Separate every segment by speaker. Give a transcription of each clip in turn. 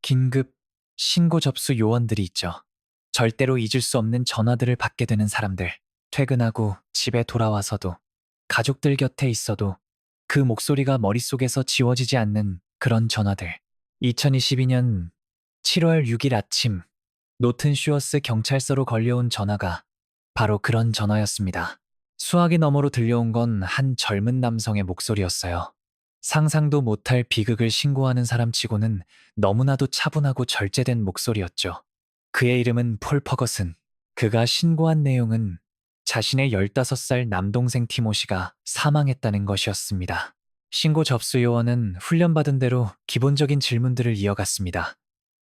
Speaker 1: 긴급 신고 접수 요원들이 있죠. 절대로 잊을 수 없는 전화들을 받게 되는 사람들. 퇴근하고 집에 돌아와서도 가족들 곁에 있어도 그 목소리가 머릿속에서 지워지지 않는 그런 전화들. 2022년 7월 6일 아침 노튼 슈어스 경찰서로 걸려온 전화가 바로 그런 전화였습니다. 수화기 너머로 들려온 건 한 젊은 남성의 목소리였어요. 상상도 못할 비극을 신고하는 사람치고는 너무나도 차분하고 절제된 목소리였죠. 그의 이름은 폴 퍼거슨. 그가 신고한 내용은 자신의 15살 남동생 티모시가 사망했다는 것이었습니다. 신고 접수 요원은 훈련받은 대로 기본적인 질문들을 이어갔습니다.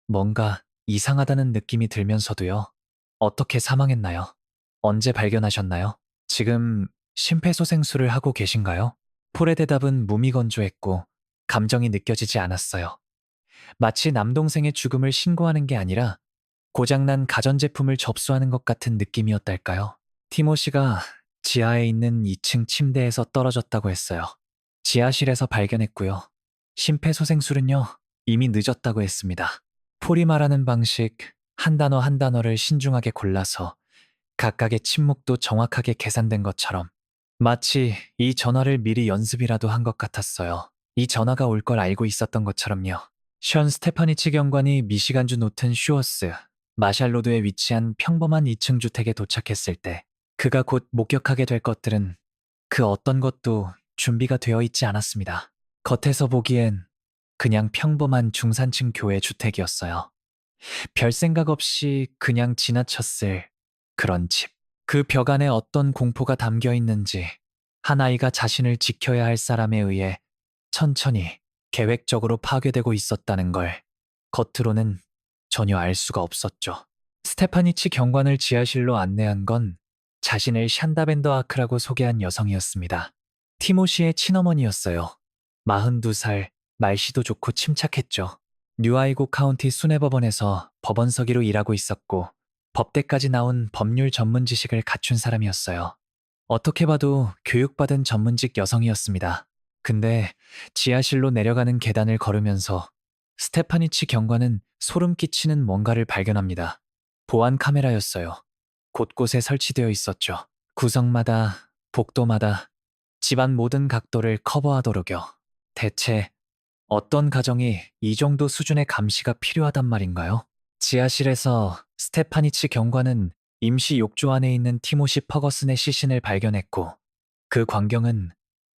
Speaker 1: 뭔가 이상하다는 느낌이 들면서도요. 어떻게 사망했나요? 언제 발견하셨나요? 지금 심폐소생술을 하고 계신가요? 폴의 대답은 무미건조했고 감정이 느껴지지 않았어요. 마치 남동생의 죽음을 신고하는 게 아니라 고장난 가전제품을 접수하는 것 같은 느낌이었달까요? 티모시가 지하에 있는 2층 침대에서 떨어졌다고 했어요. 지하실에서 발견했고요. 심폐소생술은요, 이미 늦었다고 했습니다. 폴이 말하는 방식, 한 단어 한 단어를 신중하게 골라서 각각의 침묵도 정확하게 계산된 것처럼 마치 이 전화를 미리 연습이라도 한 것 같았어요. 이 전화가 올 걸 알고 있었던 것처럼요. 션 스테파니치 경관이 미시간주 노튼 슈어스, 마샬로드에 위치한 평범한 2층 주택에 도착했을 때 그가 곧 목격하게 될 것들은 그 어떤 것도 준비가 되어 있지 않았습니다. 겉에서 보기엔 그냥 평범한 중산층 교회 주택이었어요. 별 생각 없이 그냥 지나쳤을 그런 집. 그 벽 안에 어떤 공포가 담겨 있는지 한 아이가 자신을 지켜야 할 사람에 의해 천천히 계획적으로 파괴되고 있었다는 걸 겉으로는 전혀 알 수가 없었죠. 스테파니치 경관을 지하실로 안내한 건 자신을 샨다 벤더 아크라고 소개한 여성이었습니다. 티모시의 친어머니였어요. 42살, 말씨도 좋고 침착했죠. 뉴아이고 카운티 수뇌법원에서 법원서기로 일하고 있었고 법대까지 나온 법률 전문 지식을 갖춘 사람이었어요. 어떻게 봐도 교육받은 전문직 여성이었습니다. 근데 지하실로 내려가는 계단을 걸으면서 스테파니치 경관은 소름 끼치는 뭔가를 발견합니다. 보안 카메라였어요. 곳곳에 설치되어 있었죠. 구석마다, 복도마다, 집안 모든 각도를 커버하도록요. 대체 어떤 가정이 이 정도 수준의 감시가 필요하단 말인가요? 지하실에서 스테파니치 경관은 임시 욕조 안에 있는 티모시 퍼거슨의 시신을 발견했고 그 광경은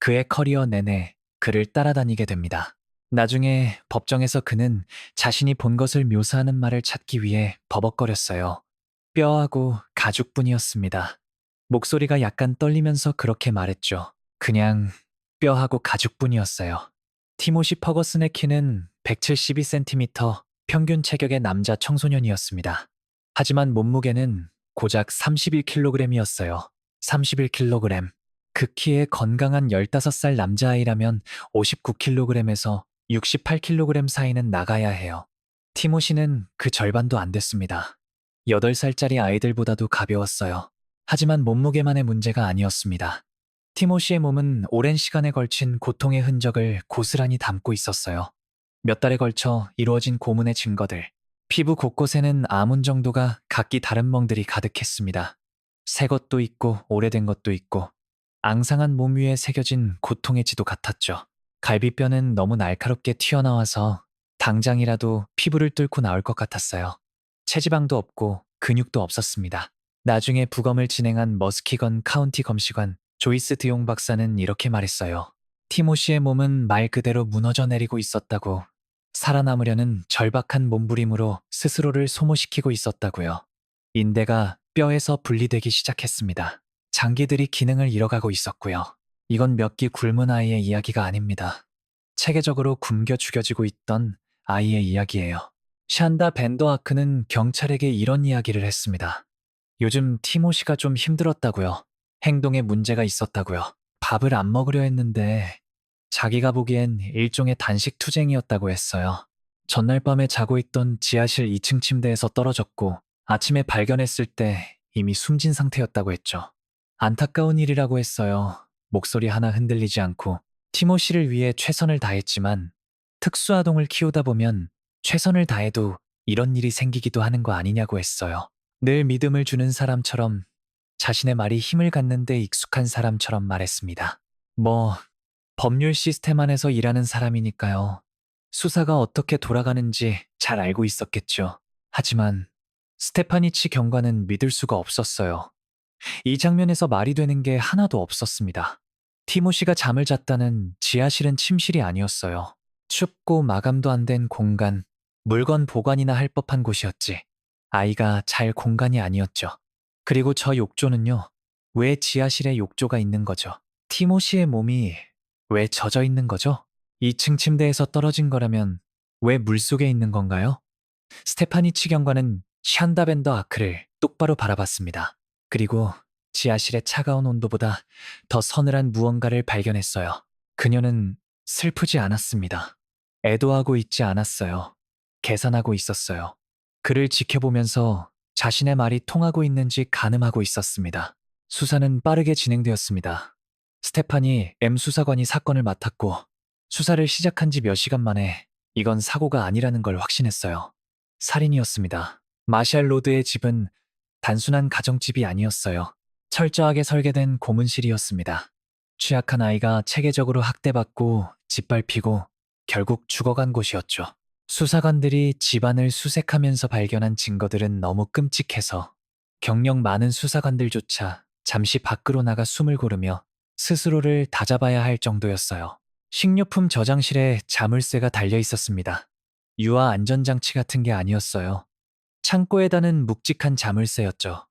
Speaker 1: 그의 커리어 내내 그를 따라다니게 됩니다. 나중에 법정에서 그는 자신이 본 것을 묘사하는 말을 찾기 위해 버벅거렸어요. 뼈하고 가죽뿐이었습니다. 목소리가 약간 떨리면서 그렇게 말했죠. 그냥 뼈하고 가죽뿐이었어요. 티모시 퍼거슨의 키는 172cm, 평균 체격의 남자 청소년이었습니다. 하지만 몸무게는 고작 31kg이었어요. 31kg. 그 키에 건강한 15살 남자아이라면 59kg에서 68kg 사이는 나가야 해요. 티모시는 그 절반도 안 됐습니다. 8살짜리 아이들보다도 가벼웠어요. 하지만 몸무게만의 문제가 아니었습니다. 티모시의 몸은 오랜 시간에 걸친 고통의 흔적을 고스란히 담고 있었어요. 몇 달에 걸쳐 이루어진 고문의 증거들, 피부 곳곳에는 아문 정도가 각기 다른 멍들이 가득했습니다. 새 것도 있고 오래된 것도 있고 앙상한 몸 위에 새겨진 고통의 지도 같았죠. 갈비뼈는 너무 날카롭게 튀어나와서 당장이라도 피부를 뚫고 나올 것 같았어요. 체지방도 없고 근육도 없었습니다. 나중에 부검을 진행한 머스키건 카운티 검시관 조이스 드용 박사는 이렇게 말했어요. 티모시의 몸은 말 그대로 무너져 내리고 있었다고, 살아남으려는 절박한 몸부림으로 스스로를 소모시키고 있었다고요. 인대가 뼈에서 분리되기 시작했습니다. 장기들이 기능을 잃어가고 있었고요. 이건 몇 기 굶은 아이의 이야기가 아닙니다. 체계적으로 굶겨 죽여지고 있던 아이의 이야기예요. 샨다 벤더 아크는 경찰에게 이런 이야기를 했습니다. 요즘 티모시가 좀 힘들었다고요. 행동에 문제가 있었다고요. 밥을 안 먹으려 했는데 자기가 보기엔 일종의 단식 투쟁이었다고 했어요. 전날 밤에 자고 있던 지하실 2층 침대에서 떨어졌고 아침에 발견했을 때 이미 숨진 상태였다고 했죠. 안타까운 일이라고 했어요. 목소리 하나 흔들리지 않고 티모시를 위해 최선을 다했지만 특수아동을 키우다 보면 최선을 다해도 이런 일이 생기기도 하는 거 아니냐고 했어요. 늘 믿음을 주는 사람처럼 자신의 말이 힘을 갖는 데 익숙한 사람처럼 말했습니다. 뭐, 법률 시스템 안에서 일하는 사람이니까요. 수사가 어떻게 돌아가는지 잘 알고 있었겠죠. 하지만 스테파니치 경관은 믿을 수가 없었어요. 이 장면에서 말이 되는 게 하나도 없었습니다. 티모시가 잠을 잤다는 지하실은 침실이 아니었어요. 춥고 마감도 안 된 공간, 물건 보관이나 할 법한 곳이었지. 아이가 잘 공간이 아니었죠. 그리고 저 욕조는요, 왜 지하실에 욕조가 있는 거죠? 티모시의 몸이 왜 젖어 있는 거죠? 2층 침대에서 떨어진 거라면 왜 물속에 있는 건가요? 스테파니치 경관은 샨다벤더 아크를 똑바로 바라봤습니다. 그리고 지하실의 차가운 온도보다 더 서늘한 무언가를 발견했어요. 그녀는 슬프지 않았습니다. 애도하고 있지 않았어요. 계산하고 있었어요. 그를 지켜보면서 자신의 말이 통하고 있는지 가늠하고 있었습니다. 수사는 빠르게 진행되었습니다. 스테파니 M 수사관이 사건을 맡았고 수사를 시작한 지 몇 시간 만에 이건 사고가 아니라는 걸 확신했어요. 살인이었습니다. 마샬 로드의 집은 단순한 가정집이 아니었어요. 철저하게 설계된 고문실이었습니다. 취약한 아이가 체계적으로 학대받고 짓밟히고 결국 죽어간 곳이었죠. 수사관들이 집안을 수색하면서 발견한 증거들은 너무 끔찍해서 경력 많은 수사관들조차 잠시 밖으로 나가 숨을 고르며 스스로를 다잡아야 할 정도였어요. 식료품 저장실에 자물쇠가 달려 있었습니다. 유아 안전장치 같은 게 아니었어요. 창고에다는 묵직한 자물쇠였죠.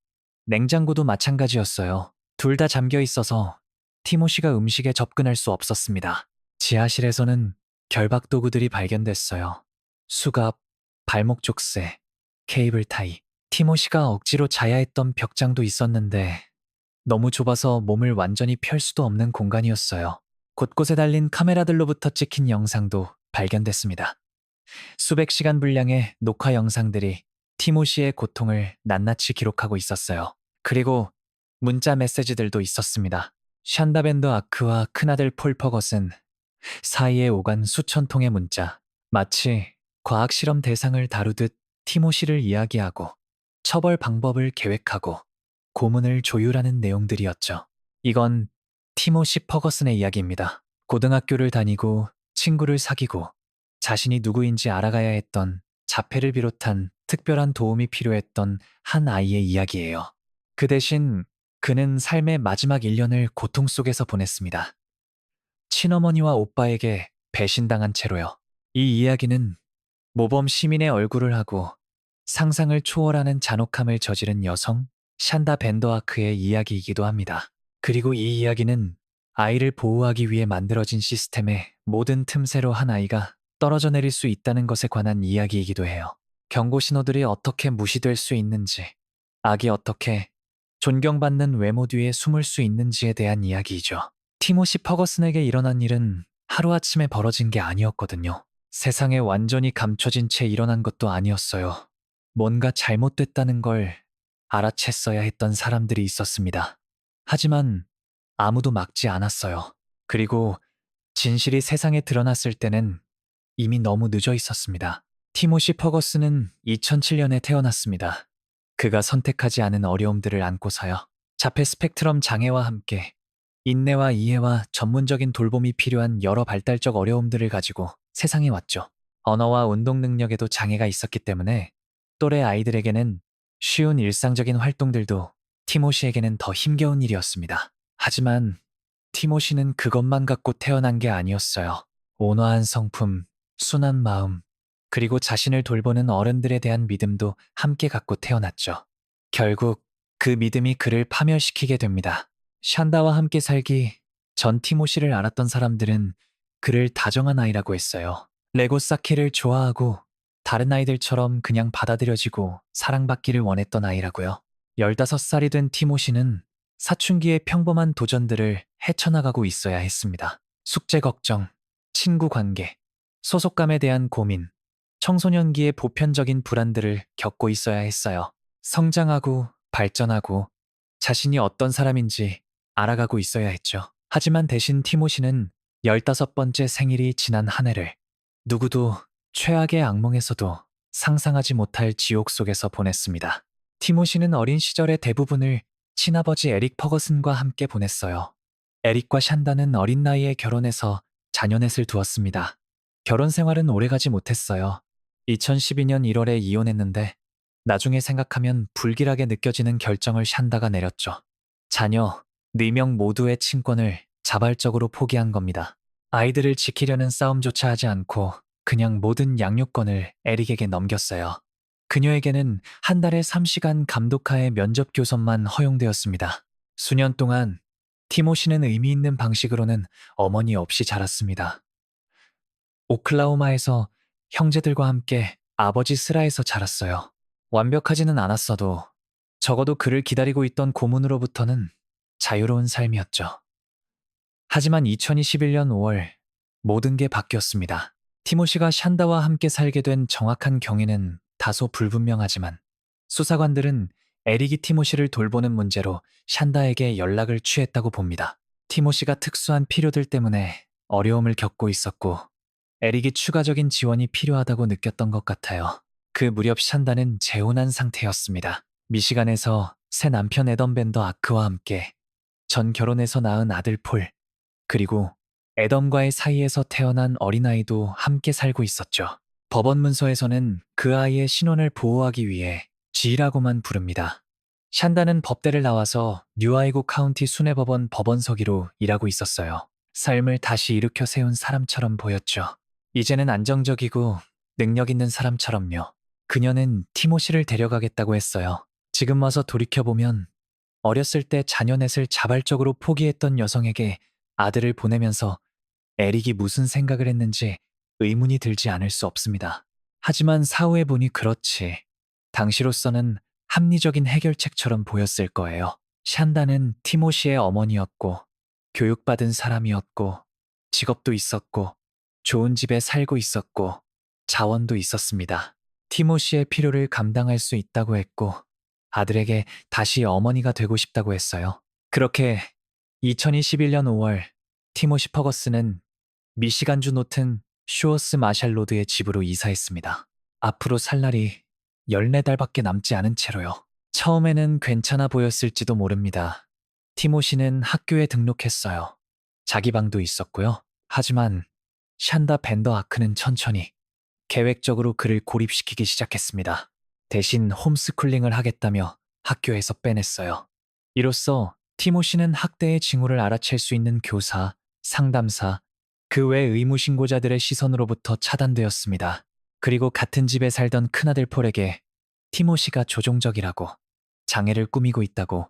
Speaker 1: 냉장고도 마찬가지였어요. 둘 다 잠겨 있어서 티모시가 음식에 접근할 수 없었습니다. 지하실에서는 결박 도구들이 발견됐어요. 수갑, 발목 족쇄, 케이블 타이. 티모시가 억지로 자야 했던 벽장도 있었는데 너무 좁아서 몸을 완전히 펼 수도 없는 공간이었어요. 곳곳에 달린 카메라들로부터 찍힌 영상도 발견됐습니다. 수백 시간 분량의 녹화 영상들이 티모시의 고통을 낱낱이 기록하고 있었어요. 그리고 문자 메시지들도 있었습니다. 샨다벤더 아크와 큰아들 폴 퍼것은 사이에 오간 수천 통의 문자, 마치 과학실험 대상을 다루듯 티모시를 이야기하고 처벌 방법을 계획하고 고문을 조율하는 내용들이었죠. 이건 티모시 퍼거슨의 이야기입니다. 고등학교를 다니고 친구를 사귀고 자신이 누구인지 알아가야 했던 자폐를 비롯한 특별한 도움이 필요했던 한 아이의 이야기예요. 그 대신 그는 삶의 마지막 1년을 고통 속에서 보냈습니다. 친어머니와 오빠에게 배신당한 채로요. 이 이야기는 모범 시민의 얼굴을 하고 상상을 초월하는 잔혹함을 저지른 여성 샨다 벤더아크의 이야기이기도 합니다. 그리고 이 이야기는 아이를 보호하기 위해 만들어진 시스템의 모든 틈새로 한 아이가 떨어져 내릴 수 있다는 것에 관한 이야기이기도 해요. 경고 신호들이 어떻게 무시될 수 있는지, 악이 어떻게 존경받는 외모 뒤에 숨을 수 있는지에 대한 이야기이죠. 티모시 퍼거슨에게 일어난 일은 하루아침에 벌어진 게 아니었거든요. 세상에 완전히 감춰진 채 일어난 것도 아니었어요. 뭔가 잘못됐다는 걸 알아챘어야 했던 사람들이 있었습니다. 하지만 아무도 막지 않았어요. 그리고 진실이 세상에 드러났을 때는 이미 너무 늦어 있었습니다. 티모시 퍼거슨은 2007년에 태어났습니다. 그가 선택하지 않은 어려움들을 안고서요. 자폐 스펙트럼 장애와 함께 인내와 이해와 전문적인 돌봄이 필요한 여러 발달적 어려움들을 가지고 세상에 왔죠. 언어와 운동 능력에도 장애가 있었기 때문에 또래 아이들에게는 쉬운 일상적인 활동들도 티모시에게는 더 힘겨운 일이었습니다. 하지만 티모시는 그것만 갖고 태어난 게 아니었어요. 온화한 성품, 순한 마음, 그리고 자신을 돌보는 어른들에 대한 믿음도 함께 갖고 태어났죠. 결국 그 믿음이 그를 파멸시키게 됩니다. 샨다와 함께 살기 전 티모시를 알았던 사람들은 그를 다정한 아이라고 했어요. 레고 쌓기를 좋아하고 다른 아이들처럼 그냥 받아들여지고 사랑받기를 원했던 아이라고요. 15살이 된 티모시는 사춘기의 평범한 도전들을 헤쳐나가고 있어야 했습니다. 숙제 걱정, 친구 관계, 소속감에 대한 고민, 청소년기의 보편적인 불안들을 겪고 있어야 했어요. 성장하고 발전하고 자신이 어떤 사람인지 알아가고 있어야 했죠. 하지만 대신 티모시는 15번째 생일이 지난 한 해를 누구도 최악의 악몽에서도 상상하지 못할 지옥 속에서 보냈습니다. 티모시는 어린 시절의 대부분을 친아버지 에릭 퍼거슨과 함께 보냈어요. 에릭과 샨다는 어린 나이에 결혼해서 자녀넷을 두었습니다. 결혼 생활은 오래가지 못했어요. 2012년 1월에 이혼했는데 나중에 생각하면 불길하게 느껴지는 결정을 샨다가 내렸죠. 자녀 4명 모두의 친권을 자발적으로 포기한 겁니다. 아이들을 지키려는 싸움조차 하지 않고 그냥 모든 양육권을 에릭에게 넘겼어요. 그녀에게는 한 달에 3시간 감독하에 면접 교섭만 허용되었습니다. 수년 동안 티모시는 의미 있는 방식으로는 어머니 없이 자랐습니다. 오클라호마에서 형제들과 함께 아버지 슬하에서 자랐어요. 완벽하지는 않았어도 적어도 그를 기다리고 있던 고문으로부터는 자유로운 삶이었죠. 하지만 2021년 5월 모든 게 바뀌었습니다. 티모시가 샨다와 함께 살게 된 정확한 경위는 다소 불분명하지만 수사관들은 에릭이 티모시를 돌보는 문제로 샨다에게 연락을 취했다고 봅니다. 티모시가 특수한 필요들 때문에 어려움을 겪고 있었고 에릭이 추가적인 지원이 필요하다고 느꼈던 것 같아요. 그 무렵 샨다는 재혼한 상태였습니다. 미시간에서 새 남편 에덤 밴더 아크와 함께 전 결혼해서 낳은 아들 폴, 그리고 에덤과의 사이에서 태어난 어린아이도 함께 살고 있었죠. 법원 문서에서는 그 아이의 신원을 보호하기 위해 G라고만 부릅니다. 샨다는 법대를 나와서 뉴아이고 카운티 수뇌법원 법원서기로 일하고 있었어요. 삶을 다시 일으켜 세운 사람처럼 보였죠. 이제는 안정적이고 능력 있는 사람처럼요. 그녀는 티모시를 데려가겠다고 했어요. 지금 와서 돌이켜보면 어렸을 때 자녀넷을 자발적으로 포기했던 여성에게 아들을 보내면서 에릭이 무슨 생각을 했는지 의문이 들지 않을 수 없습니다. 하지만 사후에 보니 그렇지. 당시로서는 합리적인 해결책처럼 보였을 거예요. 샨다는 티모시의 어머니였고, 교육받은 사람이었고, 직업도 있었고, 좋은 집에 살고 있었고, 자원도 있었습니다. 티모시의 필요를 감당할 수 있다고 했고, 아들에게 다시 어머니가 되고 싶다고 했어요. 그렇게 2021년 5월 티모시 퍼거스는 미시간주 노튼 슈어스 마샬로드의 집으로 이사했습니다. 앞으로 살 날이 14달밖에 남지 않은 채로요. 처음에는 괜찮아 보였을지도 모릅니다. 티모시는 학교에 등록했어요. 자기 방도 있었고요. 하지만 샨다 밴더 아크는 천천히 계획적으로 그를 고립시키기 시작했습니다. 대신 홈스쿨링을 하겠다며 학교에서 빼냈어요. 이로써 티모시는 학대의 징후를 알아챌 수 있는 교사, 상담사, 그 외 의무신고자들의 시선으로부터 차단되었습니다. 그리고 같은 집에 살던 큰아들 폴에게 티모시가 조종적이라고, 장애를 꾸미고 있다고,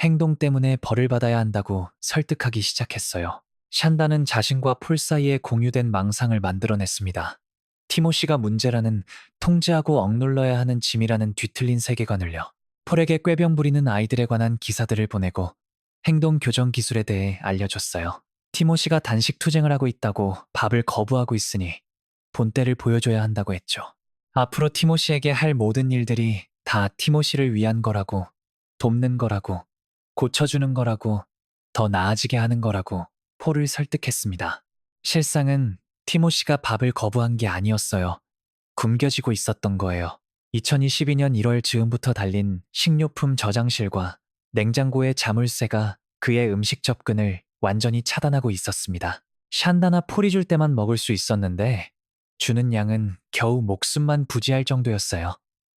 Speaker 1: 행동 때문에 벌을 받아야 한다고 설득하기 시작했어요. 샨다는 자신과 폴 사이에 공유된 망상을 만들어냈습니다. 티모시가 문제라는, 통제하고 억눌러야 하는 짐이라는 뒤틀린 세계관을요. 폴에게 꾀병 부리는 아이들에 관한 기사들을 보내고 행동 교정 기술에 대해 알려줬어요. 티모시가 단식 투쟁을 하고 있다고 밥을 거부하고 있으니 본때를 보여줘야 한다고 했죠. 앞으로 티모시에게 할 모든 일들이 다 티모시를 위한 거라고, 돕는 거라고, 고쳐주는 거라고, 더 나아지게 하는 거라고 폴을 설득했습니다. 실상은 티모시가 밥을 거부한 게 아니었어요. 굶겨지고 있었던 거예요. 2022년 1월 즈음부터 달린 식료품 저장실과 냉장고의 자물쇠가 그의 음식 접근을 완전히 차단하고 있었습니다. 샨다나 폴이 줄 때만 먹을 수 있었는데 주는 양은 겨우 목숨만 부지할 정도였어요.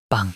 Speaker 1: 빵.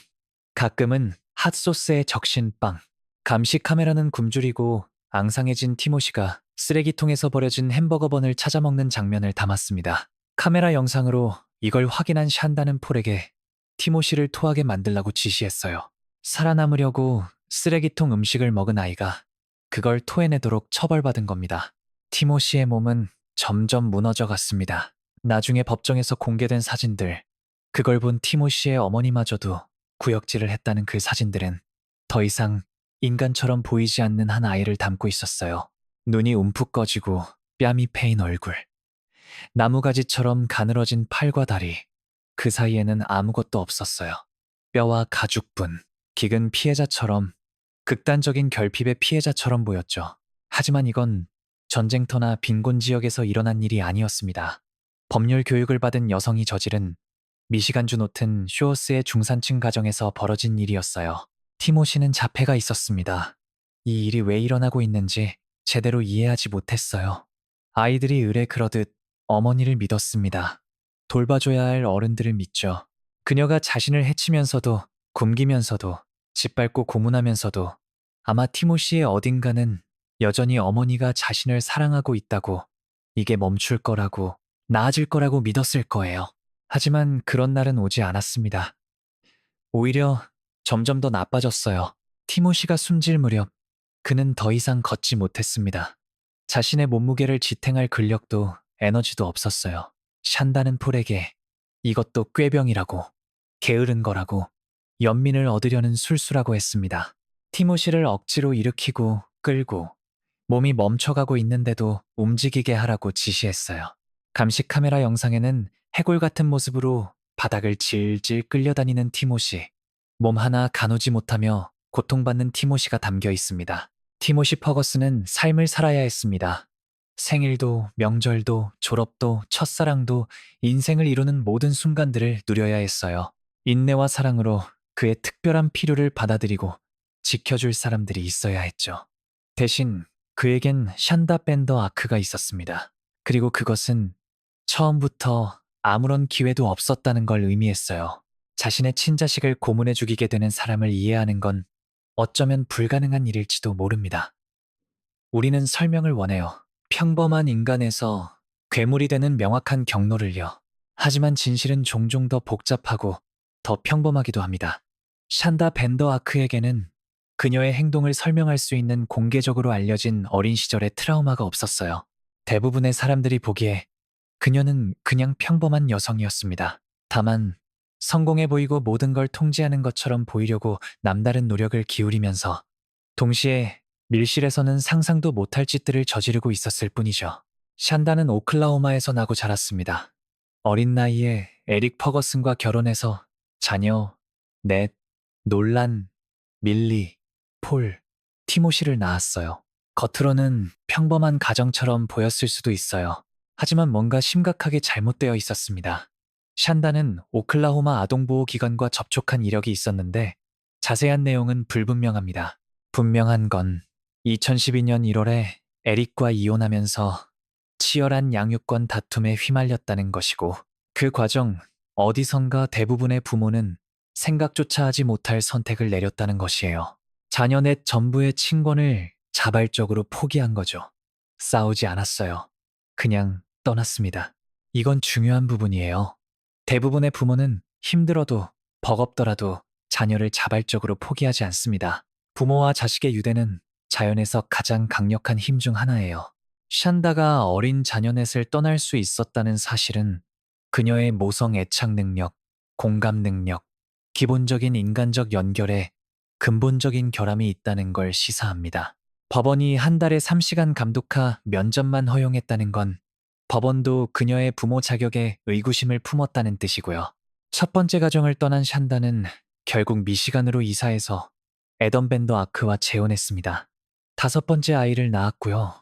Speaker 1: 가끔은 핫소스에 적신 빵. 감시 카메라는 굶주리고 앙상해진 티모시가 쓰레기통에서 버려진 햄버거 번을 찾아 먹는 장면을 담았습니다. 카메라 영상으로 이걸 확인한 샨다는 폴에게 티모시를 토하게 만들라고 지시했어요. 살아남으려고 쓰레기통 음식을 먹은 아이가 그걸 토해내도록 처벌받은 겁니다. 티모시의 몸은 점점 무너져 갔습니다. 나중에 법정에서 공개된 사진들, 그걸 본 티모시의 어머니마저도 구역질을 했다는 그 사진들은 더 이상 인간처럼 보이지 않는 한 아이를 담고 있었어요. 눈이 움푹 꺼지고 뺨이 패인 얼굴, 나무가지처럼 가늘어진 팔과 다리, 그 사이에는 아무것도 없었어요. 뼈와 가죽분, 기근 피해자처럼, 극단적인 결핍의 피해자처럼 보였죠. 하지만 이건 전쟁터나 빈곤 지역에서 일어난 일이 아니었습니다. 법률 교육을 받은 여성이 저지른 미시간주 노튼 쇼어스의 중산층 가정에서 벌어진 일이었어요. 티모시는 자폐가 있었습니다. 이 일이 왜 일어나고 있는지 제대로 이해하지 못했어요. 아이들이 을에 그러듯 어머니를 믿었습니다. 돌봐줘야 할 어른들을 믿죠. 그녀가 자신을 해치면서도 굶기면서도 짓밟고 고문하면서도 아마 티모시의 어딘가는 여전히 어머니가 자신을 사랑하고 있다고, 이게 멈출 거라고, 나아질 거라고 믿었을 거예요. 하지만 그런 날은 오지 않았습니다. 오히려 점점 더 나빠졌어요. 티모시가 숨질 무렵 그는 더 이상 걷지 못했습니다. 자신의 몸무게를 지탱할 근력도 에너지도 없었어요. 샨다는 폴에게 이것도 꾀병이라고, 게으른 거라고, 연민을 얻으려는 술수라고 했습니다. 티모시를 억지로 일으키고 끌고 몸이 멈춰가고 있는데도 움직이게 하라고 지시했어요. 감시 카메라 영상에는 해골 같은 모습으로 바닥을 질질 끌려다니는 티모시, 몸 하나 가누지 못하며 고통받는 티모시가 담겨 있습니다. 티모시 퍼거슨은 삶을 살아야 했습니다. 생일도, 명절도, 졸업도, 첫사랑도, 인생을 이루는 모든 순간들을 누려야 했어요. 인내와 사랑으로 그의 특별한 필요를 받아들이고 지켜줄 사람들이 있어야 했죠. 대신 그에겐 샨다 밴더 아크가 있었습니다. 그리고 그것은 처음부터 아무런 기회도 없었다는 걸 의미했어요. 자신의 친자식을 고문해 죽이게 되는 사람을 이해하는 건 어쩌면 불가능한 일일지도 모릅니다. 우리는 설명을 원해요. 평범한 인간에서 괴물이 되는 명확한 경로를요. 하지만 진실은 종종 더 복잡하고 더 평범하기도 합니다. 샨다 밴더 아크에게는 그녀의 행동을 설명할 수 있는 공개적으로 알려진 어린 시절의 트라우마가 없었어요. 대부분의 사람들이 보기에 그녀는 그냥 평범한 여성이었습니다. 다만 성공해 보이고 모든 걸 통제하는 것처럼 보이려고 남다른 노력을 기울이면서 동시에 밀실에서는 상상도 못할 짓들을 저지르고 있었을 뿐이죠. 샨다는 오클라호마에서 나고 자랐습니다. 어린 나이에 에릭 퍼거슨과 결혼해서 자녀, 넷, 놀란, 밀리, 폴, 티모시를 낳았어요. 겉으로는 평범한 가정처럼 보였을 수도 있어요. 하지만 뭔가 심각하게 잘못되어 있었습니다. 샨다는 오클라호마 아동보호기관과 접촉한 이력이 있었는데 자세한 내용은 불분명합니다. 분명한 건 2012년 1월에 에릭과 이혼하면서 치열한 양육권 다툼에 휘말렸다는 것이고, 그 과정 어디선가 대부분의 부모는 생각조차 하지 못할 선택을 내렸다는 것이에요. 자녀 넷 전부의 친권을 자발적으로 포기한 거죠. 싸우지 않았어요. 그냥 떠났습니다. 이건 중요한 부분이에요. 대부분의 부모는 힘들어도 버겁더라도 자녀를 자발적으로 포기하지 않습니다. 부모와 자식의 유대는 자연에서 가장 강력한 힘 중 하나예요. 샨다가 어린 자녀 넷을 떠날 수 있었다는 사실은 그녀의 모성 애착 능력, 공감 능력, 기본적인 인간적 연결에 근본적인 결함이 있다는 걸 시사합니다. 법원이 한 달에 3시간 감독하 면접만 허용했다는 건 법원도 그녀의 부모 자격에 의구심을 품었다는 뜻이고요. 첫 번째 가정을 떠난 샨다는 결국 미시간으로 이사해서 에던 밴더 아크와 재혼했습니다. 다섯 번째 아이를 낳았고요.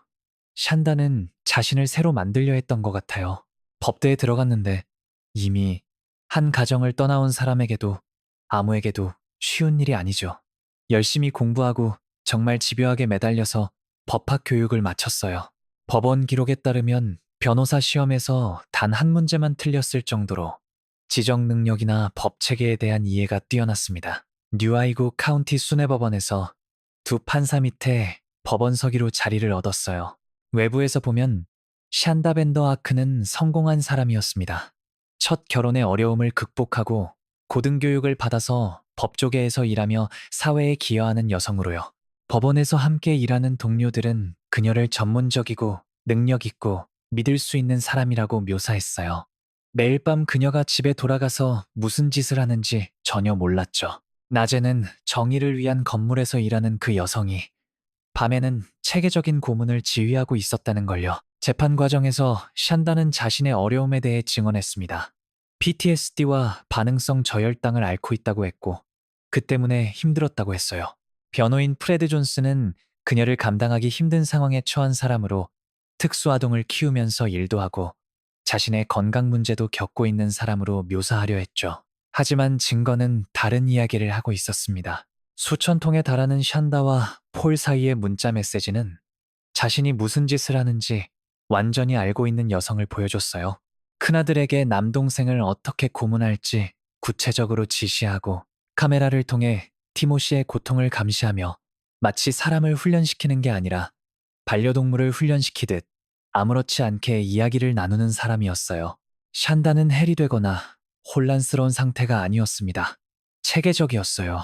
Speaker 1: 샨다는 자신을 새로 만들려 했던 것 같아요. 법대에 들어갔는데 이미 한 가정을 떠나온 사람에게도 아무에게도 쉬운 일이 아니죠. 열심히 공부하고 정말 집요하게 매달려서 법학 교육을 마쳤어요. 법원 기록에 따르면 변호사 시험에서 단 한 문제만 틀렸을 정도로 지적 능력이나 법 체계에 대한 이해가 뛰어났습니다. 뉴아이고 카운티 수뇌법원에서 두 판사 밑에 법원서기로 자리를 얻었어요. 외부에서 보면 샨다 밴더 아크는 성공한 사람이었습니다. 첫 결혼의 어려움을 극복하고 고등교육을 받아서 법조계에서 일하며 사회에 기여하는 여성으로요. 법원에서 함께 일하는 동료들은 그녀를 전문적이고 능력 있고 믿을 수 있는 사람이라고 묘사했어요. 매일 밤 그녀가 집에 돌아가서 무슨 짓을 하는지 전혀 몰랐죠. 낮에는 정의를 위한 건물에서 일하는 그 여성이 밤에는 체계적인 고문을 지휘하고 있었다는 걸요. 재판 과정에서 샨다는 자신의 어려움에 대해 증언했습니다. PTSD와 반응성 저혈당을 앓고 있다고 했고, 그 때문에 힘들었다고 했어요. 변호인 프레드 존스는 그녀를 감당하기 힘든 상황에 처한 사람으로 특수아동을 키우면서 일도 하고 자신의 건강 문제도 겪고 있는 사람으로 묘사하려 했죠. 하지만 증거는 다른 이야기를 하고 있었습니다. 수천 통에 달하는 샨다와 폴 사이의 문자 메시지는 자신이 무슨 짓을 하는지 완전히 알고 있는 여성을 보여줬어요. 큰아들에게 남동생을 어떻게 고문할지 구체적으로 지시하고 카메라를 통해 티모시의 고통을 감시하며 마치 사람을 훈련시키는 게 아니라 반려동물을 훈련시키듯 아무렇지 않게 이야기를 나누는 사람이었어요. 샨다는 해리되거나 혼란스러운 상태가 아니었습니다. 체계적이었어요.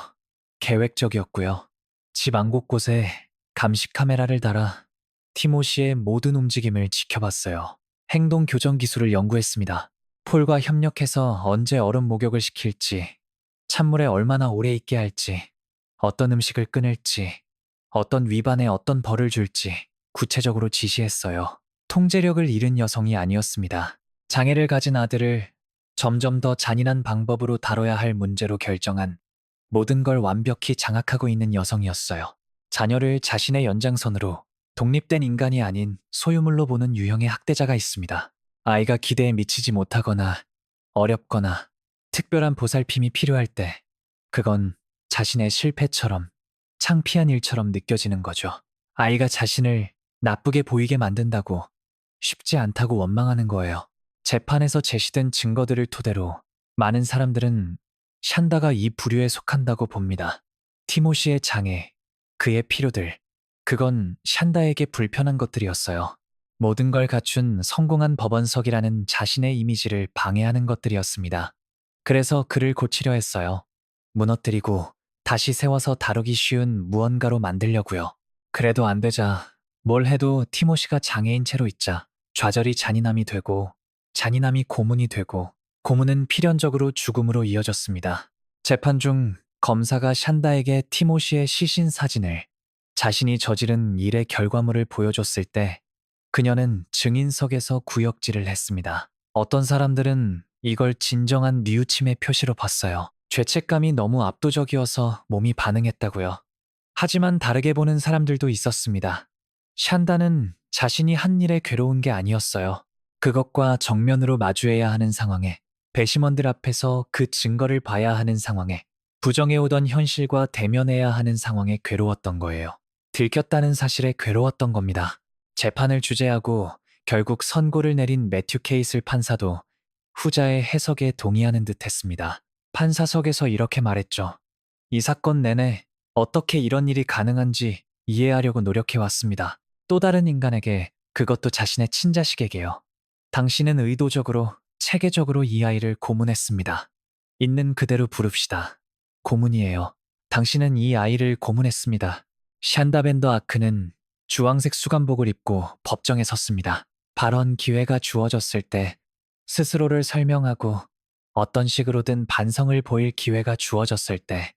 Speaker 1: 계획적이었고요. 집 안 곳곳에 감시 카메라를 달아 티모시의 모든 움직임을 지켜봤어요. 행동 교정 기술을 연구했습니다. 폴과 협력해서 언제 얼음 목욕을 시킬지, 찬물에 얼마나 오래 있게 할지, 어떤 음식을 끊을지, 어떤 위반에 어떤 벌을 줄지 구체적으로 지시했어요. 통제력을 잃은 여성이 아니었습니다. 장애를 가진 아들을 점점 더 잔인한 방법으로 다뤄야 할 문제로 결정한 모든 걸 완벽히 장악하고 있는 여성이었어요. 자녀를 자신의 연장선으로 독립된 인간이 아닌 소유물로 보는 유형의 학대자가 있습니다. 아이가 기대에 미치지 못하거나 어렵거나 특별한 보살핌이 필요할 때 그건 자신의 실패처럼 창피한 일처럼 느껴지는 거죠. 아이가 자신을 나쁘게 보이게 만든다고 쉽지 않다고 원망하는 거예요. 재판에서 제시된 증거들을 토대로 많은 사람들은 샨다가 이 부류에 속한다고 봅니다. 티모시의 장애, 그의 필요들, 그건 샨다에게 불편한 것들이었어요. 모든 걸 갖춘 성공한 법원석이라는 자신의 이미지를 방해하는 것들이었습니다. 그래서 그를 고치려 했어요. 무너뜨리고 다시 세워서 다루기 쉬운 무언가로 만들려고요. 그래도 안 되자 뭘 해도 티모시가 장애인 채로 있자 좌절이 잔인함이 되고 잔인함이 고문이 되고 고문은 필연적으로 죽음으로 이어졌습니다. 재판 중 검사가 샨다에게 티모시의 시신 사진을 자신이 저지른 일의 결과물을 보여줬을 때 그녀는 증인석에서 구역질을 했습니다. 어떤 사람들은 이걸 진정한 뉘우침의 표시로 봤어요. 죄책감이 너무 압도적이어서 몸이 반응했다고요. 하지만 다르게 보는 사람들도 있었습니다. 샨다는 자신이 한 일에 괴로운 게 아니었어요. 그것과 정면으로 마주해야 하는 상황에, 배심원들 앞에서 그 증거를 봐야 하는 상황에, 부정해오던 현실과 대면해야 하는 상황에 괴로웠던 거예요. 들켰다는 사실에 괴로웠던 겁니다. 재판을 주재하고 결국 선고를 내린 매튜 케이슬 판사도 후자의 해석에 동의하는 듯 했습니다. 판사석에서 이렇게 말했죠. 이 사건 내내 어떻게 이런 일이 가능한지 이해하려고 노력해왔습니다. 또 다른 인간에게, 그것도 자신의 친자식에게요. 당신은 의도적으로, 체계적으로 이 아이를 고문했습니다. 있는 그대로 부릅시다. 고문이에요. 당신은 이 아이를 고문했습니다. 샨다벤더 아크는 주황색 수감복을 입고 법정에 섰습니다. 발언 기회가 주어졌을 때 스스로를 설명하고 어떤 식으로든 반성을 보일 기회가 주어졌을 때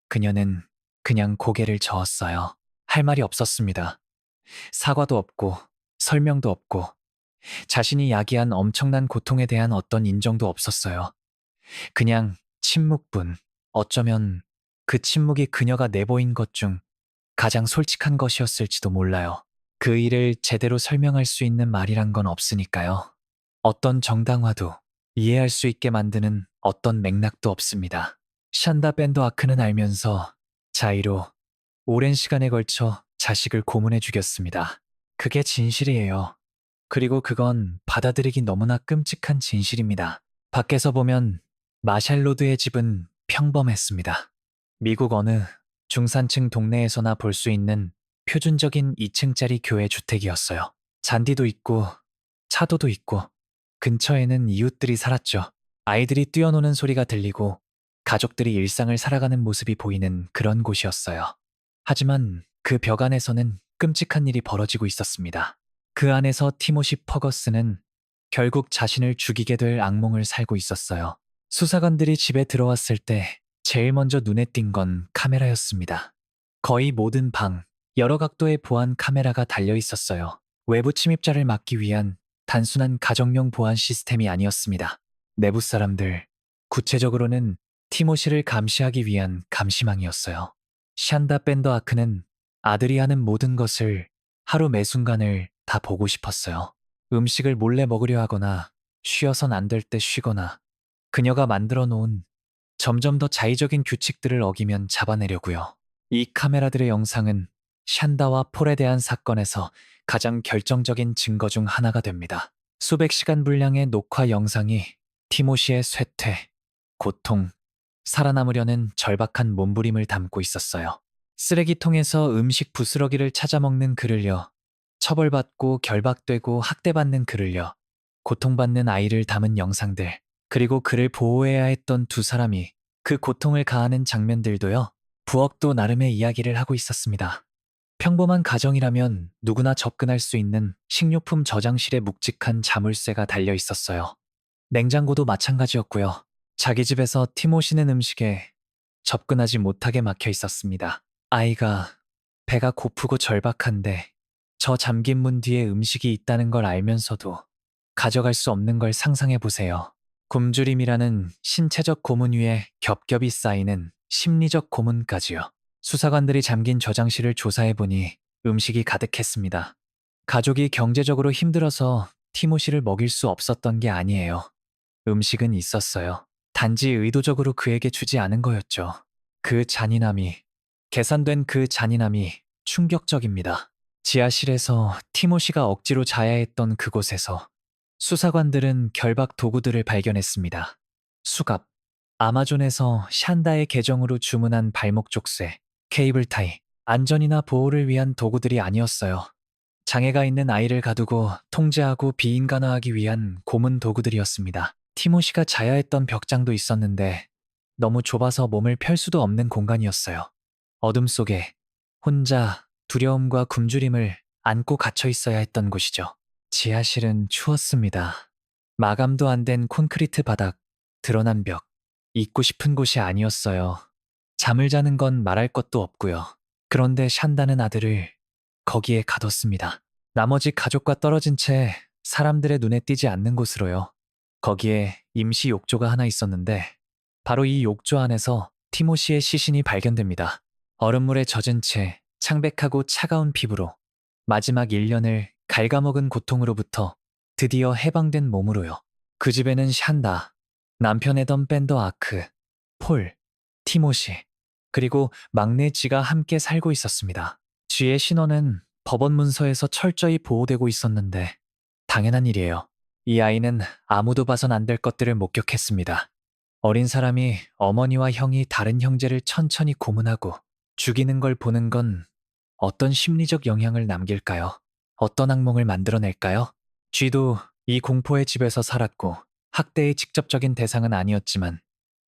Speaker 1: 그녀는 그냥 고개를 저었어요. 할 말이 없었습니다. 사과도 없고 설명도 없고 자신이 야기한 엄청난 고통에 대한 어떤 인정도 없었어요. 그냥 침묵뿐. 어쩌면 그 침묵이 그녀가 내보인 것 중 가장 솔직한 것이었을지도 몰라요. 그 일을 제대로 설명할 수 있는 말이란 건 없으니까요. 어떤 정당화도 이해할 수 있게 만드는 어떤 맥락도 없습니다. 샨다 밴더 아크는 알면서 자의로 오랜 시간에 걸쳐 자식을 고문해 죽였습니다. 그게 진실이에요. 그리고 그건 받아들이기 너무나 끔찍한 진실입니다. 밖에서 보면 마샬로드의 집은 평범했습니다. 미국 어느 중산층 동네에서나 볼 수 있는 표준적인 2층짜리 교회 주택이었어요. 잔디도 있고 차도도 있고 근처에는 이웃들이 살았죠. 아이들이 뛰어노는 소리가 들리고 가족들이 일상을 살아가는 모습이 보이는 그런 곳이었어요. 하지만 그 벽 안에서는 끔찍한 일이 벌어지고 있었습니다. 그 안에서 티모시 퍼거스는 결국 자신을 죽이게 될 악몽을 살고 있었어요. 수사관들이 집에 들어왔을 때 제일 먼저 눈에 띈 건 카메라였습니다. 거의 모든 방, 여러 각도의 보안 카메라가 달려 있었어요. 외부 침입자를 막기 위한 단순한 가정용 보안 시스템이 아니었습니다. 내부 사람들, 구체적으로는 티모시를 감시하기 위한 감시망이었어요. 샨다 밴더 아크는 아들이 하는 모든 것을, 하루 매 순간을 다 보고 싶었어요. 음식을 몰래 먹으려 하거나 쉬어선 안 될 때 쉬거나 그녀가 만들어 놓은 점점 더 자의적인 규칙들을 어기면 잡아내려고요. 이 카메라들의 영상은 샨다와 폴에 대한 사건에서 가장 결정적인 증거 중 하나가 됩니다. 수백 시간 분량의 녹화 영상이 티모시의 쇠퇴, 고통, 살아남으려는 절박한 몸부림을 담고 있었어요. 쓰레기통에서 음식 부스러기를 찾아먹는 그를요, 처벌받고 결박되고 학대받는 그를요, 고통받는 아이를 담은 영상들, 그리고 그를 보호해야 했던 두 사람이 그 고통을 가하는 장면들도요, 부엌도 나름의 이야기를 하고 있었습니다. 평범한 가정이라면 누구나 접근할 수 있는 식료품 저장실에 묵직한 자물쇠가 달려 있었어요. 냉장고도 마찬가지였고요. 자기 집에서 티모시는 음식에 접근하지 못하게 막혀 있었습니다. 아이가 배가 고프고 절박한데 저 잠긴 문 뒤에 음식이 있다는 걸 알면서도 가져갈 수 없는 걸 상상해 보세요. 굶주림이라는 신체적 고문 위에 겹겹이 쌓이는 심리적 고문까지요. 수사관들이 잠긴 저장실을 조사해 보니 음식이 가득했습니다. 가족이 경제적으로 힘들어서 티모시를 먹일 수 없었던 게 아니에요. 음식은 있었어요. 단지 의도적으로 그에게 주지 않은 거였죠. 그 잔인함이, 계산된 그 잔인함이 충격적입니다. 지하실에서 티모시가 억지로 자야 했던 그곳에서 수사관들은 결박 도구들을 발견했습니다. 수갑, 아마존에서 샨다의 계정으로 주문한 발목 족쇄, 케이블 타이, 안전이나 보호를 위한 도구들이 아니었어요. 장애가 있는 아이를 가두고 통제하고 비인간화하기 위한 고문 도구들이었습니다. 티모시가 자야 했던 벽장도 있었는데 너무 좁아서 몸을 펼 수도 없는 공간이었어요. 어둠 속에 혼자 두려움과 굶주림을 안고 갇혀 있어야 했던 곳이죠. 지하실은 추웠습니다. 마감도 안 된 콘크리트 바닥, 드러난 벽, 있고 싶은 곳이 아니었어요. 잠을 자는 건 말할 것도 없고요. 그런데 샨다는 아들을 거기에 가뒀습니다. 나머지 가족과 떨어진 채 사람들의 눈에 띄지 않는 곳으로요. 거기에 임시 욕조가 하나 있었는데 바로 이 욕조 안에서 티모시의 시신이 발견됩니다. 얼음물에 젖은 채 창백하고 차가운 피부로 마지막 1년을 갉아먹은 고통으로부터 드디어 해방된 몸으로요. 그 집에는 샨다, 남편 에던 밴더 아크, 폴, 티모시, 그리고 막내 쥐가 함께 살고 있었습니다. 쥐의 신원은 법원 문서에서 철저히 보호되고 있었는데 당연한 일이에요. 이 아이는 아무도 봐선 안 될 것들을 목격했습니다. 어린 사람이 어머니와 형이 다른 형제를 천천히 고문하고 죽이는 걸 보는 건 어떤 심리적 영향을 남길까요? 어떤 악몽을 만들어낼까요? 쥐도 이 공포의 집에서 살았고 학대의 직접적인 대상은 아니었지만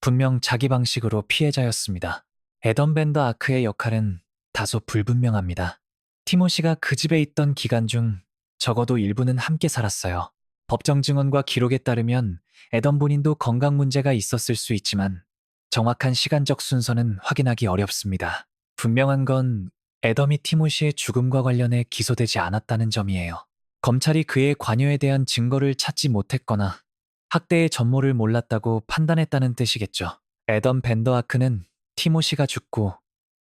Speaker 1: 분명 자기 방식으로 피해자였습니다. 에던 밴더 아크의 역할은 다소 불분명합니다. 티모시가 그 집에 있던 기간 중 적어도 일부는 함께 살았어요. 법정 증언과 기록에 따르면 에던 본인도 건강 문제가 있었을 수 있지만 정확한 시간적 순서는 확인하기 어렵습니다. 분명한 건 에덤이 티모시의 죽음과 관련해 기소되지 않았다는 점이에요. 검찰이 그의 관여에 대한 증거를 찾지 못했거나 학대의 전모를 몰랐다고 판단했다는 뜻이겠죠. 에덤 밴더아크는 티모시가 죽고